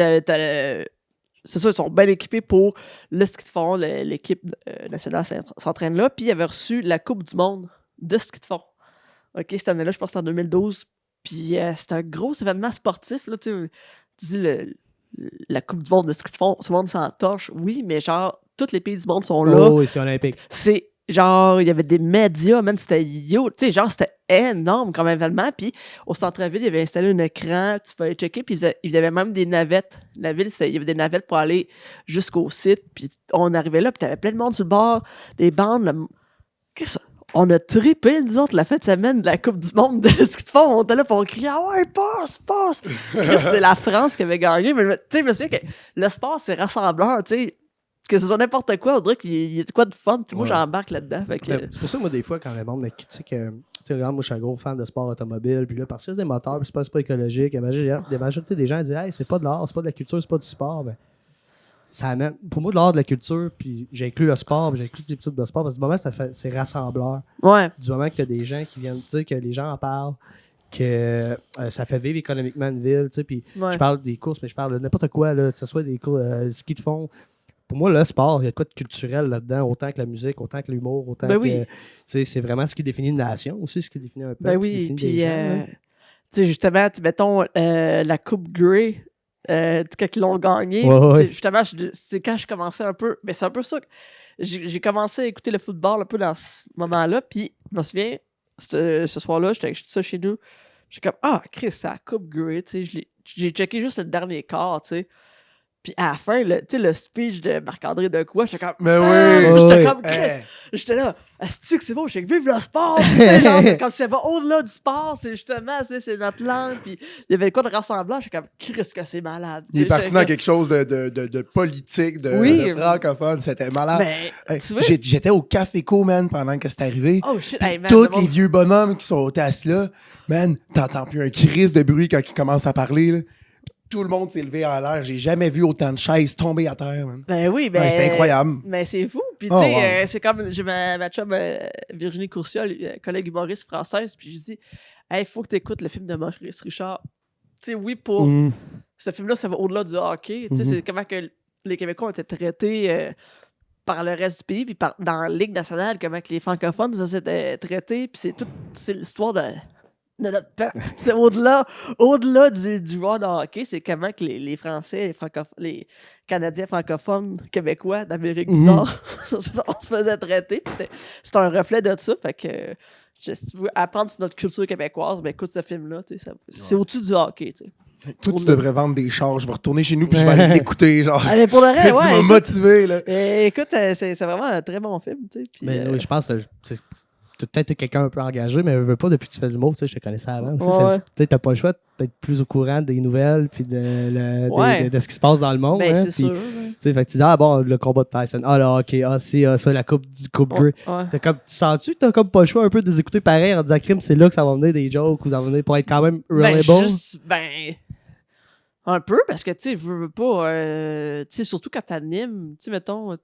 c'est ça, ils sont bien équipés pour le ski de fond. L'équipe nationale s'entraîne là. Puis ils avaient reçu la Coupe du monde de ski de fond. OK, cette année-là, je pense que c'était en 2012. Puis c'était un gros événement sportif, là. Tu dis la Coupe du monde de ski de fond, tout le monde s'en torche. Oui, mais genre, tous les pays du monde sont là. Oh, oui, c'est olympique. C'est genre, il y avait des médias, même c'était tu sais, genre, c'était énorme comme événement. Puis au centre-ville, il y avait installé un écran, tu pouvais checker, puis ils avaient même des navettes. La ville, il y avait des navettes pour aller jusqu'au site. Puis on arrivait là, puis t'avais plein de monde sur le bord, des bandes. Qu'est-ce que on a trippé, nous autres, la fin de semaine de la Coupe du monde de ski de fond. On était là, puis on criait « Ah ouais, passe! » C'était la France qui avait gagné. Mais tu sais, je me souviens que le sport, c'est rassembleur, tu sais. Que ce soit n'importe quoi, on dirait qu'il y a de quoi de fun. Puis moi, j'embarque là-dedans. Fait que, C'est pour ça que moi, des fois, quand le monde me critique, tu sais, regarde, moi, je suis un gros fan de sport automobile, puis là, parce que c'est des moteurs, puis c'est pas écologique. La majorité des gens disent, hey, c'est pas de l'art, c'est pas de la culture, c'est pas du sport. Mais ça amène, pour moi, de l'art, de la culture, puis j'ai inclus le sport, puis j'ai inclus les types de sport, parce que du moment, c'est rassembleur. ouais. Du moment qu'il y a des gens qui viennent, tu sais, que les gens en parlent, que ça fait vivre économiquement une ville, tu sais, puis Ouais. je parle des courses, mais je parle de n'importe quoi, là, que ce soit des courses, ski de fond. Pour moi, le sport, il y a de quoi de culturel là-dedans, autant que la musique, autant que l'humour, autant Ben que. oui. Tu sais, c'est vraiment ce qui définit une nation aussi, ce qui définit un peuple. Ben ce qui oui, définit puis des gens, là. tu sais, justement, mettons la Coupe Grey, quand ils l'ont gagné, Ouais, ouais. c'est justement, c'est quand je commençais un peu, mais c'est un peu ça que j'ai commencé à écouter le football un peu dans ce moment-là, puis je me souviens, ce soir-là, j'étais ça chez nous, j'étais comme, ah, Chris, c'est la Coupe Grey, tu sais, j'ai checké juste le dernier quart, tu sais, Puis à la fin, tu sais, le speech de Marc-André Decoy, j'étais comme. Mais oui! Puis j'étais Ouais. comme Chris. J'étais là, est-ce que c'est bon? J'ai vive le sport! Puis, tu sais, genre, quand ça va au-delà du sport, c'est justement, c'est notre langue. Puis il y avait quoi de rassemblant? J'étais comme Chris, que c'est malade. Il est Tu sais, parti j'étais dans comme- quelque chose de politique, Oui. de francophone. C'était malade. Mais, Hey, tu vois? J'étais au Café Co, man, pendant que c'est arrivé. Oh shit, Puis hey, man, tous le monde- les vieux bonhommes qui sont assis là, man, t'entends plus un crise de bruit quand ils commencent à parler. Là. Tout le monde s'est levé en l'air. J'ai jamais vu autant de chaises tomber à terre, man. Ben oui, ben. Ouais, c'était incroyable. Mais c'est fou. Puis, Oh, tu sais, wow. c'est comme. J'ai ma chum Virginie Courciol, collègue humoriste française, puis je dis, hey, faut que tu écoutes le film de Maurice Richard. Tu sais, oui, pour. Mm. Ce film-là, ça va au-delà du hockey. Tu sais, c'est comment que les Québécois ont été traités par le reste du pays, puis dans la Ligue nationale, comment que les francophones se étaient traités, puis c'est l'histoire de notre peuple. C'est au-delà du joueur de hockey, c'est comment que les Français, les Canadiens francophones, Québécois d'Amérique du Nord, on se faisait traiter, puis c'était un reflet de ça, fait que si tu veux apprendre sur notre culture québécoise, ben écoute ce film-là, tu sais, c'est au-dessus du hockey, tu sais. Toi, tu devrais vendre des chars. Je vais retourner chez nous puis je vais aller l'écouter. Genre, Allez, pour le reste, tu m'as ouais, motivé, là. écoute, c'est vraiment un très bon film, tu sais. Puis, Mais oui, je pense que t'as peut-être été quelqu'un un peu engagé, mais je veux pas depuis que tu fais de l'humour, tu sais, je te connaissais avant. aussi, Ouais. tu sais, t'as pas le choix d'être plus au courant des nouvelles puis Ouais. de ce qui se passe dans le monde. ben, hein, c'est puis, sûr. tu sais, fait que tu dis, ah bon, le combat de Tyson, ah là, ok, ah si, ah ça, la coupe Grey. Ouais. Tu sens-tu que t'as comme pas le choix un peu de les écouter pareil en disant, crime, c'est là que ça va venir des jokes ou ça va venir pour être quand même relatable? Un peu, parce que, tu sais, je veux pas, tu sais, surtout quand t'animes, tu sais, mettons,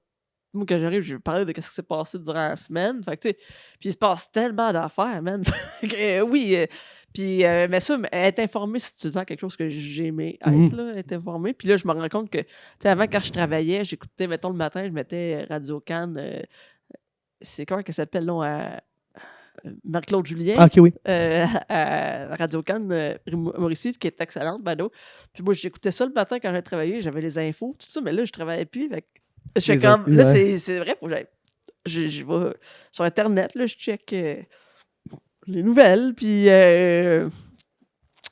moi, quand j'arrive, je vais parler de ce qui s'est passé durant la semaine, fait que, tu sais, puis il se passe tellement d'affaires, man, Fait que, oui, puis, mais ça, être informé, c'est tout le temps quelque chose que j'aimais être, là, être informé, puis là, je me rends compte que, tu sais, avant, quand je travaillais, j'écoutais, mettons, le matin, je mettais Radio-Can, c'est comment qu'elle s'appelle, là, Marie-Claude Julien. Ah, ok, oui. À Radio-Can, Mauricie, qui est excellente, Bado. Puis moi, j'écoutais ça le matin quand j'ai travaillé, j'avais les infos, tout ça, mais là, je travaillais plus. Fait que je fais Les comme. infos, Là, ouais. c'est vrai, faut que j'aille. Je vais sur Internet, là, je check les nouvelles, puis je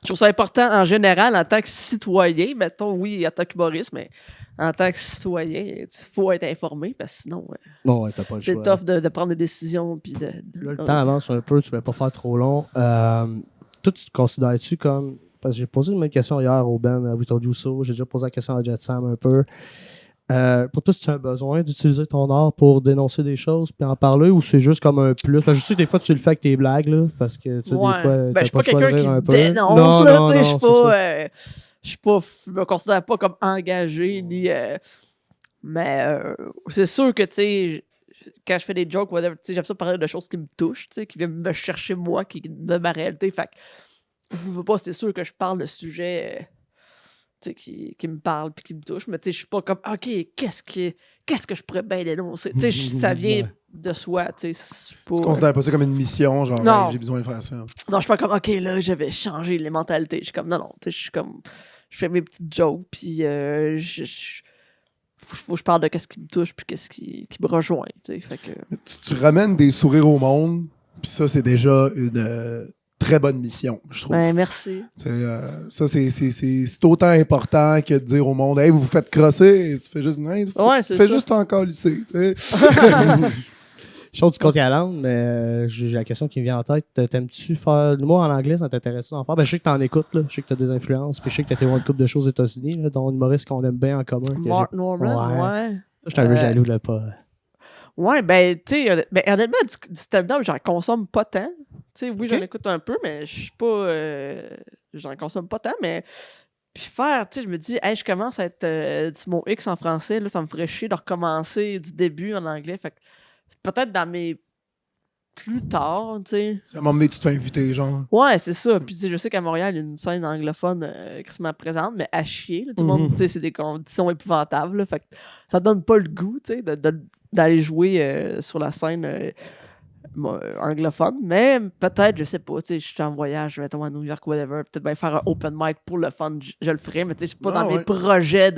trouve ça important en général en tant que citoyen. Mettons, oui, en tant qu'humoriste, mais en tant que citoyen, il faut être informé parce que sinon, Bon, ouais, t'as pas le c'est choix. tough de prendre des décisions. Puis Là, le temps avance un peu, tu ne vas pas faire trop long. Toi, tu te considères-tu comme. Parce que j'ai posé une même question hier au Ben à We Told You So, j'ai déjà posé la question à Jet Sam un peu. Pour toi, tu as un besoin d'utiliser ton art pour dénoncer des choses puis en parler ou c'est juste comme un plus? Parce que je sais que des fois, tu le fais avec tes blagues, là, parce que tu sais, Ouais. des fois, Ben, t'as je suis pas le choix de quelqu'un qui rire un me peu. dénonce, Non, là, non, tu sais, non, c'est ça. je me considère pas comme engagé, ni... mais c'est sûr que, tu sais, quand je fais des jokes, whatever, tu sais, j'aime ça parler de choses qui me touchent, tu sais, qui viennent me chercher moi, de ma réalité, fait que, je veux pas, c'est sûr que je parle de sujets... tu sais, qui me parlent puis qui me touchent, mais tu sais, je suis pas comme, OK, qu'est-ce que je pourrais bien dénoncer? Tu sais, ça vient Ouais. de soi, tu sais. je suis pas, Tu considères pas ça comme une mission, genre, Non. hey, j'ai besoin de faire ça. Non, je suis pas comme, OK, là, j'avais changé les mentalités. Je suis comme, non, tu sais, je suis comme, je fais mes petites jokes, puis faut que je parle de qu'est-ce qui me touche, puis qu'est-ce qui me rejoint, tu sais, fait que... Tu ramènes des sourires au monde, puis ça, c'est déjà une très bonne mission, je trouve. Ben, merci. Ça, c'est autant important que de dire au monde, hey, vous vous faites crosser, tu fais juste, hey, Ouais, c'est fais ça. juste encore lycée, tu sais. Chose du compte y aller, mais j'ai la question qui me vient en tête. T'aimes-tu faire de l'humour en anglais? Ça t'intéresse d'en faire? Ben, je sais que t'en écoutes, là. Je sais que t'as des influences, puis je sais que t'as été voir une couple de choses aux États-Unis, là, dont un humoriste qu'on aime bien en commun. que Mark j'ai- Norman, ouais. Ça, je suis un peu jaloux, là, pas. Ouais, ben, tu sais, ben, honnêtement, du stand-up, j'en consomme pas tant. Tu sais, oui, j'en Ok. écoute un peu, mais je suis pas... j'en consomme pas tant, mais... Puis faire, tu sais, je me dis, hey, je commence à être du mot X en français, là, ça me ferait chier de recommencer du début en anglais. Fait que peut-être dans mes... plus tard, tu sais. À un moment donné, tu te fais inviter, genre. Ouais, c'est ça. Puis tu sais, je sais qu'à Montréal, il y a une scène anglophone extrêmement présente, mais à chier. Là, tout le monde, tu sais, c'est des conditions épouvantables. Là, fait que ça donne pas le goût, tu sais, d'aller jouer sur la scène anglophone. Mais peut-être, je sais pas, tu sais, je suis en voyage, mettons à New York, whatever. Peut-être bien faire un open mic pour le fun, je le ferai, mais tu sais, c'est pas Ah, dans ouais. mes projets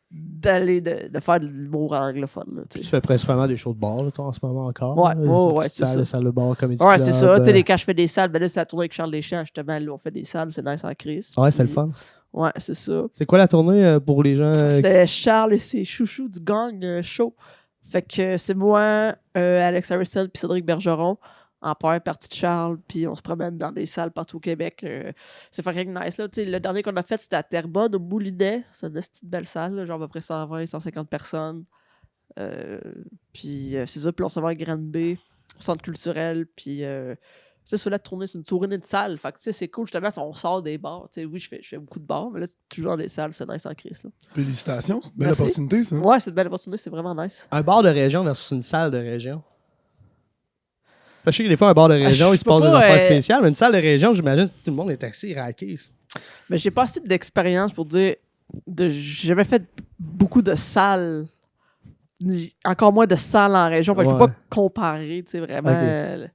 d'aller de faire de l'humour anglophone. Là, tu Tu sais. fais principalement des shows de bar, là, toi, en ce moment encore. Ouais, là. ouais, Petite c'est salle, ça. salle de bar, comédie Ouais, club, c'est ça. Tu sais, quand je fais des salles, ben là, c'est la tournée avec Charles Deschamps, justement. Là, on fait des salles, c'est nice en crise. Ouais, c'est le Puis- fun. Ouais, c'est ça. C'est quoi la tournée pour les gens? C'était Charles et ses chouchous du gang show. Fait que c'est moi, Alex Harrison puis Cédric Bergeron en première partie de Charles, puis on se promène dans des salles partout au Québec. C'est fucking nice, là. T'sais, le dernier qu'on a fait, c'était à Terrebonne, au Moulinet. C'est une petite belle salle, là, genre à peu près 120, 150 personnes. Puis c'est ça, puis on s'en va à Granby, au centre culturel, puis... Tu sais, sur la tournée, c'est une tournée de salles. Fait que, tu sais, c'est cool, justement, on sort des bars. Tu sais, oui, je fais beaucoup de bars, mais là, toujours dans des salles, c'est nice en crise, là. Félicitations, c'est une belle Merci. opportunité, ça. Ouais, c'est une belle opportunité, c'est vraiment nice. Un bar de région versus une salle de région. Je sais que des fois, un bar de région, je il se peux passe des pas, affaires spéciales, mais une salle de région, j'imagine que tout le monde est assis, raqué. Mais j'ai pas assez d'expérience pour dire... J'ai jamais fait beaucoup de salles. Encore moins de salles en région. Fait que je peux Ouais. pas comparer, tu sais, vraiment... Ok.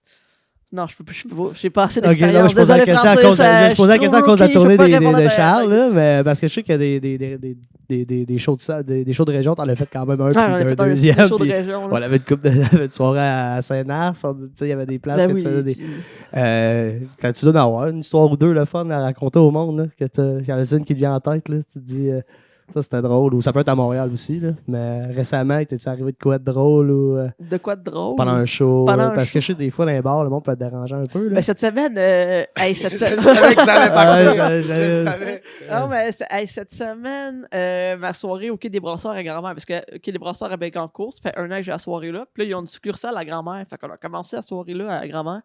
Non, je peux pas. J'ai pas assez Ok, non, mais d'expérience. je posais la Désolé, question à Francis, cause de, je posais la question à cause de la je peux tournée pas de répondre à ta- Charles, là, mais parce que je sais qu'il y a des shows de salle, des shows de région, t'en as fait quand même un, Ouais, on a puis fait un un deuxième. show de Puis région, là. on avait une couple de soirées à Saint-Nard, il y avait des places Ben que oui, tu faisais des. puis- Quand tu dois en avoir une histoire ou deux, le fun à raconter au monde, là, qu'il y en a une qui te vient en tête, là, tu te dis. Ça, c'était drôle. Ou ça peut être à Montréal aussi. Là. Mais récemment, t'es-tu arrivé de quoi de drôle ou De quoi de drôle? pendant un show? Pendant un parce show. que je sais, des fois, dans les bars, le monde peut être dérangeant un peu. Là. Ben, cette semaine... hey, cette Je semaine... savais que ça allait partir. Ouais, Je le savais. Non, mais hey, cette semaine, ma soirée au Quai des Brasseurs à Grand-Mère, parce que Quai des Brasseurs à Bécancourt, ça fait 1 an que j'ai la soirée là. Puis là, ils ont une succursale à Grand-Mère. Fait qu'on a commencé la soirée là à Grand-Mère.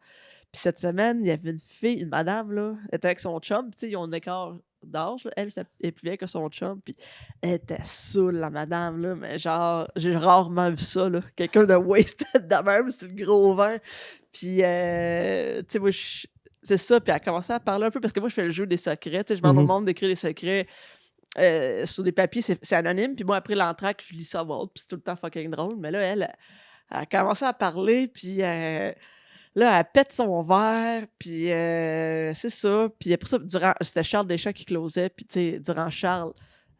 Puis cette semaine, il y avait une fille, une madame, là, elle était avec son chum. Tu sais, ils ont un écart d'âge. Là. Elle est plus vieille que son chum. Puis elle était saoule, la madame, là. Mais genre, j'ai rarement vu ça, là. Quelqu'un de wasted de même, c'est le gros vin. Puis, tu sais, moi, c'est ça. Puis elle a commencé à parler un peu parce que moi, je fais le jeu des secrets. Tu sais, je demande au monde d'écrire des secrets sur des papiers. C'est anonyme. Puis moi, après l'entraque, je lis ça à voix haute. Puis c'est tout le temps fucking drôle. Mais là, elle a commencé à parler. Puis là, elle pète son verre. Puis c'est ça. Puis après ça, c'était Charles Deschamps qui closait. Puis tu sais, durant Charles,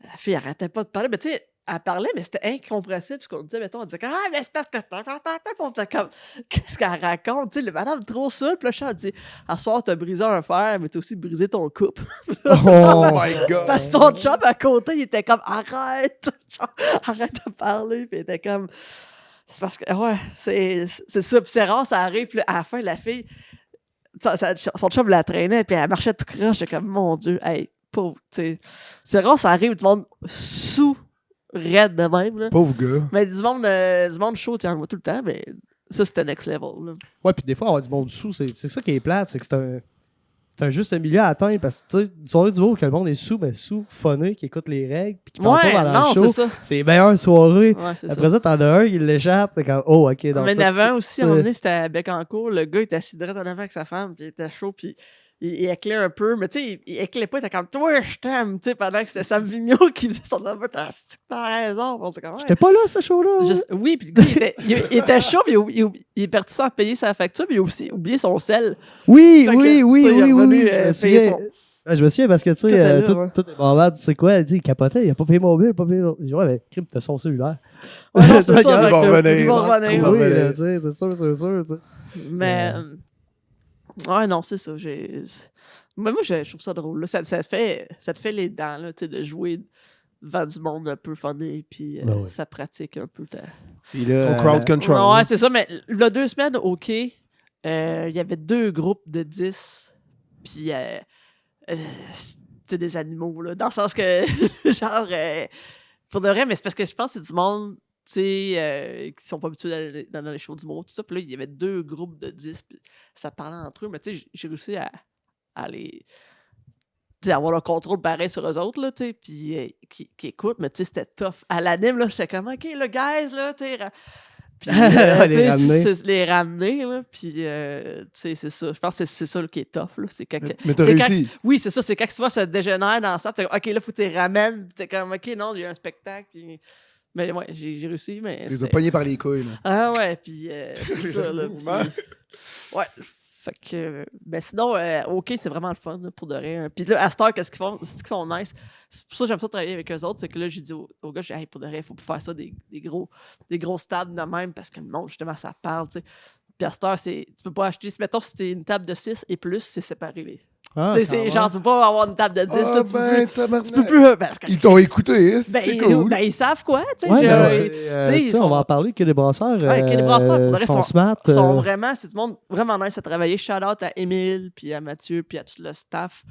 la fille arrêtait pas de parler. Mais tu sais, elle parlait, mais c'était incompréhensible. Ce qu'on disait, mettons, on disait, ah, mais c'est parce que t'as comme, qu'est-ce qu'elle raconte? Tu sais, le madame trop seule. Puis là, Charles dit, à soir, t'as brisé un fer, mais t'as aussi brisé ton couple. Oh my God. Parce que son chum à côté, il était comme, arrête! Genre, arrête de parler. Puis il était comme, c'est parce que, ouais, c'est ça. Puis c'est rare, ça arrive. Puis là, à la fin, la fille, son chum la traînait, puis elle marchait tout croche. J'étais comme, mon Dieu, hey, pauvre, tu sais. C'est rare, ça arrive, tout le monde sous raide de même, là. Pauvre gars. Mais du monde chaud, tu en vois tout le temps, mais ça, c'était next level, là. Ouais, puis des fois, avoir du monde sous, c'est ça qui est plate, c'est que c'est un juste milieu à atteindre parce que, tu sais, une soirée du jour que le monde est sous, mais sous, funné, qui écoute les règles, puis qui parle Ouais, pas pendant non, le show. c'est ça. C'est meilleure soirée. Ouais, c'est Après ça. ça, t'en as un, il l'échappe, t'es comme, oh, ok. Donc, Mais il y en avait un aussi, à un tout- moment donné, c'était à Bécancourt. Le gars, il était assis direct en avant avec sa femme, puis il était chaud, puis il éclait un peu. Mais tu sais, il éclait pas, il était comme, toi, je t'aime, tu sais, pendant que c'était Sam Vigneault qui faisait son number. T'as raison. On était comme, ouais. J'étais pas là, ce show-là. Oui, puis le gars, il était chaud, puis il est parti sans payer sa facture, puis il a aussi oublié son sel. Oui, Fait que, oui, tu sais, oui, il est oui, revenu, oui. Je me payer souviens. son- Ouais, je me souviens parce que, tu Tout est là, sais, ouais. tout est barbade, tu sais quoi, il dit, il capotait, il a pas payé mon bill, il a pas payé. Je dis, ouais, mais crime, t'as son cellulaire. Ouais, non, c'est Ils ça. vont revenir. Ils vont revenir. Ils vont Oui, revenir. là, tu sais, c'est sûr, tu sais. Mais, ouais, non, c'est ça. Mais moi, je trouve ça drôle. Là. Ça te fait les dents, là, tu sais, de jouer devant du monde un peu funny, puis Ben ouais. ça pratique un peu ta... Puis là, Ton crowd control. Ouais, c'est ça, mais il y a 2 semaines, OK, il y avait 2 groupes de 10, puis c'était des animaux, là, dans le sens que, genre, pour de vrai, mais c'est parce que je pense que c'est du monde, tu sais, qui sont pas habitués d'aller dans les shows d'humour, tout ça, puis là, il y avait 2 groupes de 10, puis ça parlait entre eux, mais tu sais, j'ai réussi à les... Tu sais, avoir le contrôle pareil sur eux autres, là, tu sais, puis qui écoutent, mais tu sais, c'était tough. À l'anime, là, j'étais comme, OK, le guys, là, tu sais... Puis, Les tu sais, ramener. c'est les ramener, là, puis, tu sais, c'est ça. Je pense que c'est ça là, qui est tough, là. C'est quand... Mais t'as c'est quand réussi. oui, c'est ça, c'est quand tu vois ça dégénère dans ça, t'es comme, OK, là, faut que tu les ramènes, puis t'es comme, OK, non, il y a un spectacle, puis... Mais ouais, j'ai réussi, mais... Tu les as c'est- pognés par les couilles. Là. Ah ouais, puis c'est ça, là, puis... Ouais, fait que... Ben sinon, OK, c'est vraiment le fun, là, pour de rien. Puis là, à cette heure, qu'est-ce qu'ils font? C'est qu'ils sont nice. C'est pour ça que j'aime ça travailler avec eux autres, c'est que là, j'ai dit au gars, hey, pour de rien, il faut faire ça des grosses tables de même, parce que le monde, justement, ça parle, tu sais. Puis à cette heure, tu peux pas acheter... Mettons, si c'est une table de 6 et plus, c'est séparé Ah, Tu sais, c'est genre, tu peux pas avoir une table de 10, là, tu peux plus. Parce que, Ils t'ont écouté, ben, c'est cool. ils savent quoi, tu sais. Ouais, genre, mais ils on sont- va en parler que les brasseurs. Ouais, que les brasseurs, pour le reste, sont smart. Ils sont vraiment, c'est du monde vraiment nice à travailler. Shout out à Émile, puis à Mathieu, puis à tout le staff.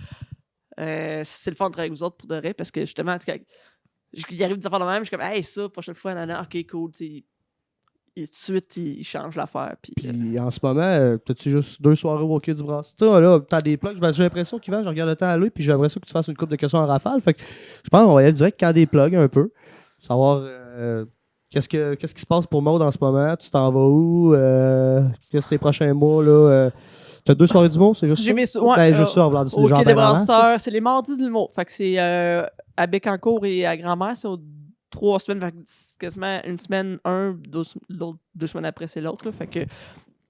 C'est le fun de travailler avec vous autres pour de vrai, parce que justement, il arrive des affaires de même, je suis comme, hey, ça, prochaine fois, nana, ok, cool, tu sais. Et tout de suite, ils changent l'affaire. Puis, Puis en ce moment, t'as-tu juste 2 soirées au hockey du brasseur? Toi, là, t'as des plugs. J'ai l'impression qu'il va, je regarde le temps à lui, puis j'ai l'impression que tu fasses une couple de questions en rafale. Fait que je pense qu'on va y aller direct quand des plugs un peu. Savoir qu'est-ce qui se passe pour Maud en ce moment. Tu t'en vas où? Qu'est-ce que c'est les prochains mois? Là, t'as 2 soirées du mot, c'est juste J'ai ça? mes ouais, Ben, juste ça, on va au genre Quai des ben avant, ça. Brasseurs, c'est les mardis du mot. Fait que c'est à Bécancour et à Grand-Mère, c'est aux 3 semaines, fait que c'est quasiment une semaine, l'autre 2 semaines après, c'est l'autre. Fait que,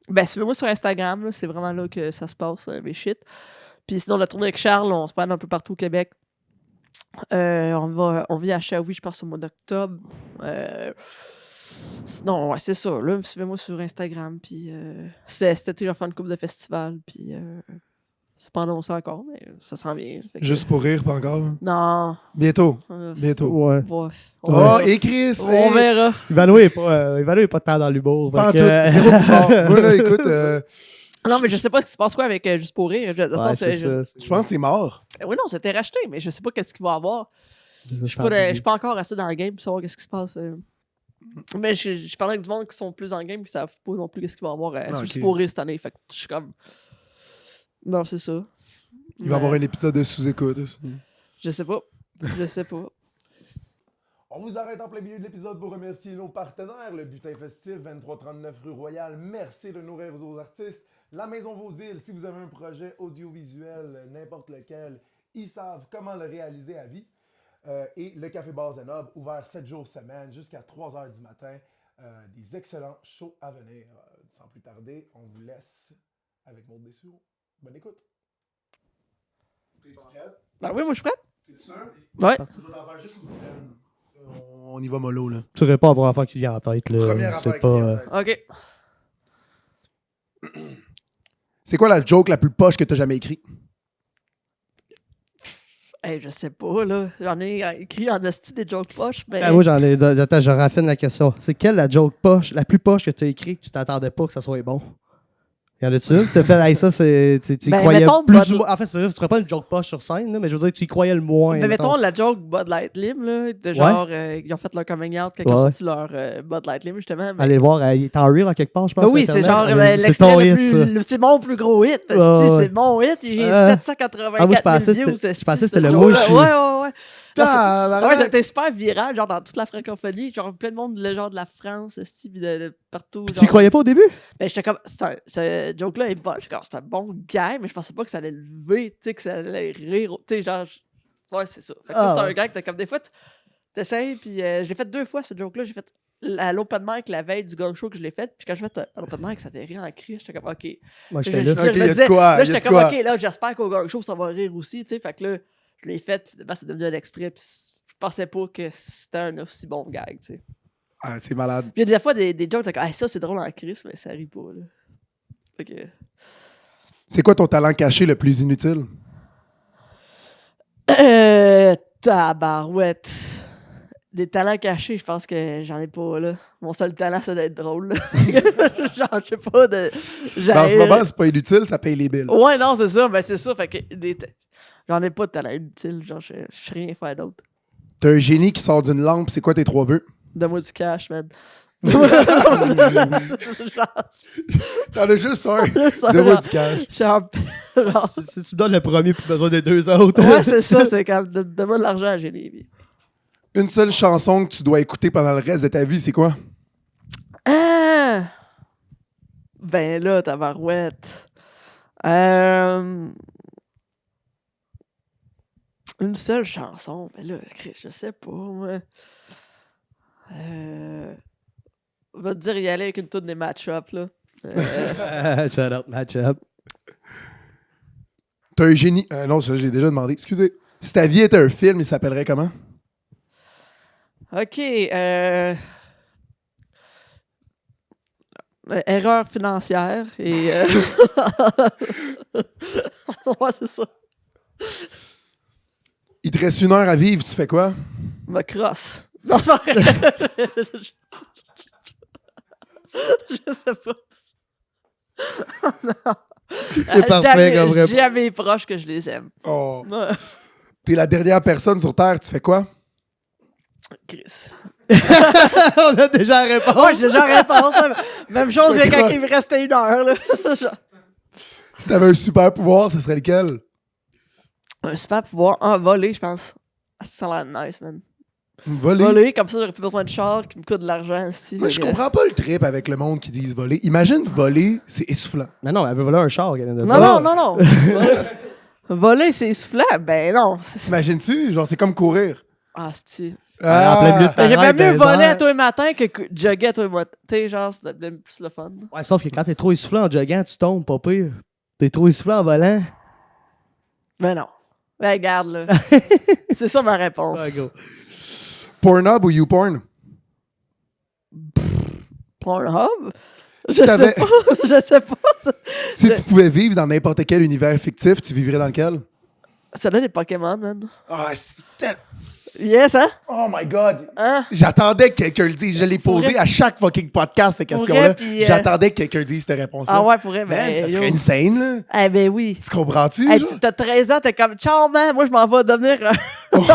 ben, suivez-moi sur Instagram, là, c'est vraiment là que ça se passe, mes shit. Puis sinon, la tournée avec Charles, on se prend un peu partout au Québec. On vit à Shawi, je pense, au mois d'octobre. Sinon, ouais, c'est ça. Là, suivez-moi sur Instagram. Puis cet été, je vais faire une couple de festivals. Puis c'est pas annoncé encore, mais ça s'en vient. Fait que- Juste pour rire, pas encore. Non. Bientôt. euh, Bientôt. Ouais. ouais, Oh, verra. et Chris! On verra. Ivano est pas tant dans l'humour. Pas en fait tout. que- Zéro pouvoir. Moi, là, écoute, Non, mais je sais pas ce qui se passe quoi avec Juste pour rire. Dans le Ouais, sens, c'est je- ça. je pense que c'est mort. Oui, non, c'était racheté, mais je sais pas qu'est-ce qu'il va y avoir. C'est ça, Je suis pas encore assez dans le game pour savoir qu'est-ce qui se passe. Mais je parlais avec du monde qui sont plus dans le game qui savent pas non plus qu'est-ce qu'il va y avoir Ah, Juste ok. pour rire cette année. Fait que je suis comme. Non, c'est ça. Il va y avoir un épisode de sous-écoute aussi. Je sais pas. Je sais pas. On vous arrête en plein milieu de l'épisode pour remercier nos partenaires, le Butin Festif, 2339 rue Royale. Merci de nourrir aux artistes. La Maison Vaudeville, si vous avez un projet audiovisuel, n'importe lequel, ils savent comment le réaliser à vie. Et le Café Bar Zenob, ouvert 7 jours semaine jusqu'à 3 h du matin. Des excellents shows à venir. Sans plus tarder, on vous laisse avec Maud Dessureau. Bonne écoute. Ben oui, moi je suis prête. T'es sûr? Ouais. Je vais t'en faire juste une scène. On y va mollo, là. Tu n'aurais pas à avoir affaire qui vient en tête. Là. Première C'est affaire pas, qui vient en tête. Ok. C'est quoi la joke la plus poche que t'as jamais écrite? Hey, je sais pas, là. J'en ai écrit en esti des jokes poches, mais. Ah, moi, j'en ai. Attends, je raffine la question. C'est quelle la joke poche, la plus poche que tu as écrite que tu t'attendais pas que ça soit bon? Y en a-tu une? Tu as fait, hey, ça, c'est. Tu y Ben, croyais mettons, plus Bud- ou moins. En fait, tu ferais pas une joke poche sur scène, là, mais je veux dire que tu y croyais le moins. Mais mettons la joke Bud Light Lim, là, de genre, ils ont fait leur coming out quand ils ont Ouais. sorti leur Bud Light Lim, justement. Mais... Allez le voir, il est en reel en quelque part, je pense. Ben oui, sur c'est genre Internet. ben, C'est l'extrait ton le hit, plus. ça. C'est mon plus gros hit. Ouais, ouais. C'est mon hit. J'ai Ah, 784 moi, je pensais 000 que views. c'était- je pensais que c'était c'est le drôle. mouche. Ouais. Ah, Ouais, c'était super viral, genre dans toute la francophonie, genre plein de monde, le genre de la France, style de partout. Puis tu genre. y croyais pas au début? Ben, j'étais comme, ce joke-là est bon, j'étais comme, c'est un bon gars, mais je pensais pas que ça allait lever, tu sais, que ça allait rire, tu sais, genre, ouais, c'est ça. Fait que ça, Ah, c'est un ouais. gars que t'as comme des fois, t'essayes, puis je l'ai fait 2 fois, ce joke-là, j'ai fait à l'open mic la veille du gang show que je l'ai fait, puis quand je fait à l'open mic, ça avait rire en cri, j'étais comme, ok. Moi, Je- j'étais je- là. Ok, je me y a de disais- quoi, Là, y a j'étais de comme, quoi. ok, là, j'espère qu'au gang show, ça va rire aussi, tu sais, fait que là, je l'ai fait, finalement, c'est devenu un extrait, puis je pensais pas que c'était un aussi bon gag, tu sais. Ah, c'est malade. Puis il y a des fois des jokes, t'es comme, ah, ça c'est drôle en crise, mais ça rit pas, là. Fait que. C'est quoi ton talent caché le plus inutile? Tabarouette. Des talents cachés, je pense que j'en ai pas, là. Mon seul talent, c'est d'être drôle, là. Genre, je sais pas de. En ce moment, c'est pas inutile, ça paye les billes. Ouais, non, c'est ça, ben c'est ça. Fait que j'en ai pas de talent inutile, genre, je sais rien faire d'autre. T'as un génie qui sort d'une lampe, c'est quoi tes 3 vœux? Donne-moi du cash, man. T'en as juste un. Ça, Donne-moi genre, du cash. je suis en- genre- Si tu me donnes le premier, plus besoin des 2 autres. Ouais, c'est ça, c'est comme, donne-moi de l'argent, j'ai les. Une seule chanson que tu dois écouter pendant le reste de ta vie, c'est quoi? Ah! Ben là, tabarouette. Une seule chanson. Ben là, Chris, je sais pas, moi. On va te dire y aller avec une toune des match-up, là. Shout out, match-up. T'as un génie. Non, ça, j'ai déjà demandé. Excusez. Si ta vie était un film, il s'appellerait comment? OK. Erreur financière et Ouais, c'est ça. Il te reste 1 heure à vivre, tu fais quoi? Ma crosse. Non, c'est pas vrai. Je sais pas. Non. C'est parfait Jamais- comme réponse. J'ai à mes proches que je les aime. Oh. Ouais. T'es la dernière personne sur Terre, tu fais quoi? Chris. On a déjà la réponse. Ouais, j'ai déjà la réponse. Hein. Même chose Je que quand crosse. il me restait 1 heure. Là. Si t'avais un super pouvoir, ce serait lequel? Un super pouvoir. Voler, je pense. Ah, ça a l'air nice, man. Voler. Voler, comme ça, j'aurais plus besoin de char qui me coûte de l'argent. Moi, je comprends pas le trip avec le monde qui disent voler. Imagine voler, c'est essoufflant. Mais non, elle veut voler un char, qu'elle vient de Non, dire. non, non, non. Voler, c'est essoufflant. Ben non. T'imagines-tu? Genre, c'est comme courir. Ah, c'est. En plein milieu de ta- J'aime Arrête mieux des voler airs. à tous les matins que jogger à tous les matins. Tu sais, genre, c'est plus le fun. Ouais, sauf que quand t'es trop essoufflé en joguant, tu tombes, pas pire. T'es trop essoufflé en volant. Ben non. Ben regarde, là. C'est ça ma réponse. Ouais, go. Pornhub ou YouPorn? Pornhub? Je Si t'avais- sais pas. Je sais pas. Si tu pouvais vivre dans n'importe quel univers fictif, tu vivrais dans lequel? Ça donne des Pokémon, man. Ah, c'est tel... Yes, hein? Oh my God! Hein? J'attendais que quelqu'un le dise. Je l'ai posé Pourrait- à chaque fucking podcast, cette Pourrait, question-là. puis, J'attendais que quelqu'un dise cette réponse-là. Ah ouais, pour vrai, Man, ben. ça serait yo. insane, là. Eh ben oui. Tu comprends-tu? Hey, genre? t'as 13 ans, t'es comme, ciao, man, moi je m'en vais devenir Ouais.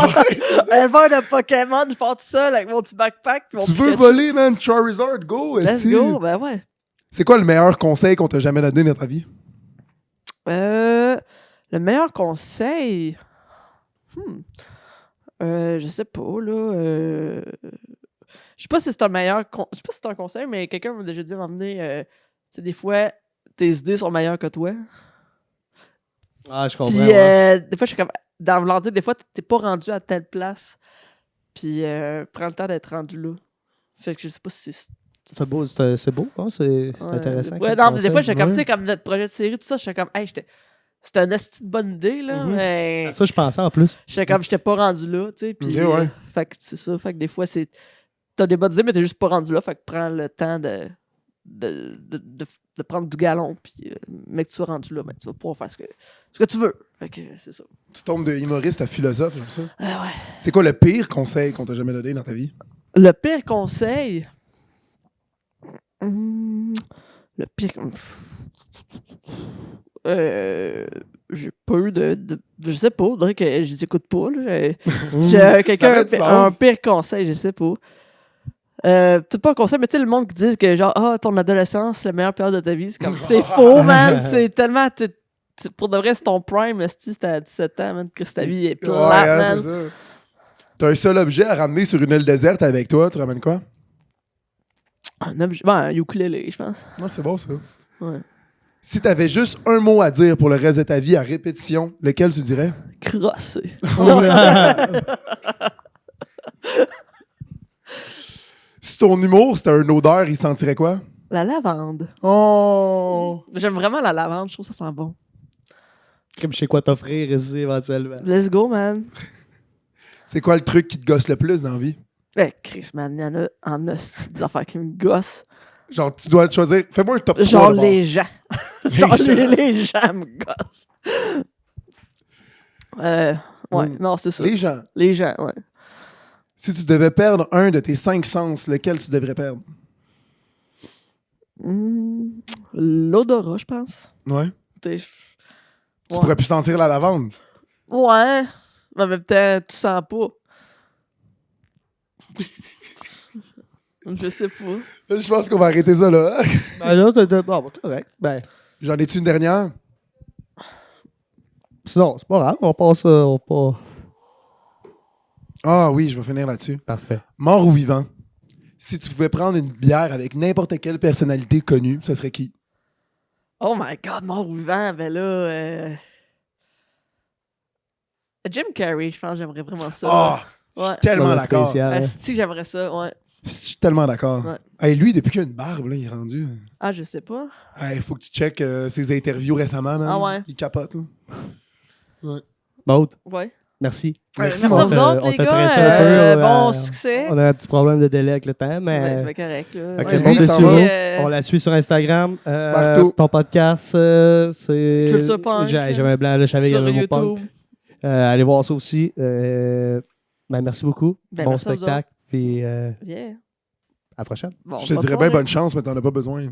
un éleveur de Pokémon, je pars tout seul avec mon petit backpack. puis mon Tu veux Pikachu. voler, man? Charizard, go! Let's esti. go, ben ouais. C'est quoi le meilleur conseil qu'on t'a jamais donné dans ta vie? Le meilleur conseil. Je sais pas, là. Je sais pas si c'est un meilleur. Je sais pas si c'est un conseil, mais quelqu'un m'a déjà dit à m'emmener. Tu sais, des fois, tes idées sont meilleures que toi. Ah, je comprends. Puis, ouais. des fois, je suis comme. Dans vouloir dire, des fois, t'es pas rendu à telle place. Puis, prends le temps d'être rendu là. Fait que je sais pas si c'est. C'est beau, hein, c'est intéressant. Ouais, comme non, mais des fois, conseil. j'étais comme, ouais. tu sais, comme notre projet de série, tout ça, j'étais comme, hey, c'était une esti de bonne idée, là, Mhm. mais Ça, je pensais en plus. j'étais comme, j'étais pas rendu là, tu sais, puis, Ok, ouais. fait que c'est ça, fait que des fois, t'as des bonnes idées, mais t'es juste pas rendu là, fait que prends le temps de prendre du galon, puis, mec, tu sois rendu là, ben, tu vas pouvoir faire ce que tu veux, fait que c'est ça. Tu tombes de humoriste à philosophe, comme ça. Ah ouais. C'est quoi le pire conseil qu'on t'a jamais donné dans ta vie? Le pire conseil. Le pire. J'ai pas eu je sais pas, on dirait que je les écoute pas. Là. J'ai quelqu'un fait du sens. un pire conseil, je sais pas. Peut-être pas un conseil, mais tu sais, le monde qui dit que genre, ton adolescence, c'est la meilleure période de ta vie. C'est comme, c'est faux, man. C'est tellement. Pour de vrai, c'est ton prime, si t'as 17 ans, man. Que ta vie est plate, hein, man. c'est ça. T'as un seul objet à ramener sur une île déserte avec toi, tu ramènes quoi? Un objet. Ben, un ukulélé, je pense. Non, c'est bon, ça. Ouais. Si t'avais juste un mot à dire pour le reste de ta vie à répétition, lequel tu dirais? Crossé. Si ton humour, c'était une odeur, il sentirait quoi? La lavande. Oh! J'aime vraiment la lavande, je trouve que ça sent bon. Comme je sais quoi t'offrir ici éventuellement. Let's go, man. C'est quoi le truc qui te gosse le plus dans la vie? Chris, man, il y en a en hostie des affaires qui me gossent. Genre, tu dois choisir. Fais-moi un top 3. Genre d'abord. les gens. Genre les gens me gossent. Ouais, non, c'est ça. Les gens. Les gens, ouais. Si tu devais perdre un de tes 5 sens, lequel tu devrais perdre? L'odorat, je pense. Ouais. T'sais, Tu ouais. pourrais plus sentir la lavande. Ouais. Mais en même temps, tu sens pas. Je sais pas. Je pense qu'on va arrêter ça là. Ben là, bon, correct. Ben, J'en ai-tu une dernière? sinon, c'est pas grave. On passe. Ah oui, je vais finir là-dessus. Parfait. Mort ou vivant? Si tu pouvais prendre une bière avec n'importe quelle personnalité connue, ce serait qui? Oh my god, mort ou vivant, ben là. Jim Carrey, je pense que j'aimerais vraiment ça. Ah! Ouais. Tellement Pas d'accord. spécial, hein. Si j'aimerais ça, ouais. Je suis tellement d'accord. Ouais. Hey, lui, depuis qu'il a une barbe, là, il est rendu. Ah, je sais pas. Il faut que tu checkes ses interviews récemment, man. Ah ouais? Il capote, là. Maud, Ouais. Merci. Merci, Merci à vous on autres, les t'a gars. tressé un peu, Bon succès. On a un petit problème de délai avec le temps, Ouais, mais... c'est bien correct. Là. Ok, Ouais, bon, lui, t'es ça sur va. nous. On la suit sur Instagram. Partout. Ton podcast, c'est... Culture Punk. J'avais un blanc, là, je savais qu'il y Sur avait un mot punk. YouTube. Allez voir ça aussi. Merci beaucoup. Ben, bon merci à vous spectacle. Puis Yeah. à la prochaine. Bon, Je te bonne dirais bien soirée. bonne chance, mais t'en as pas besoin.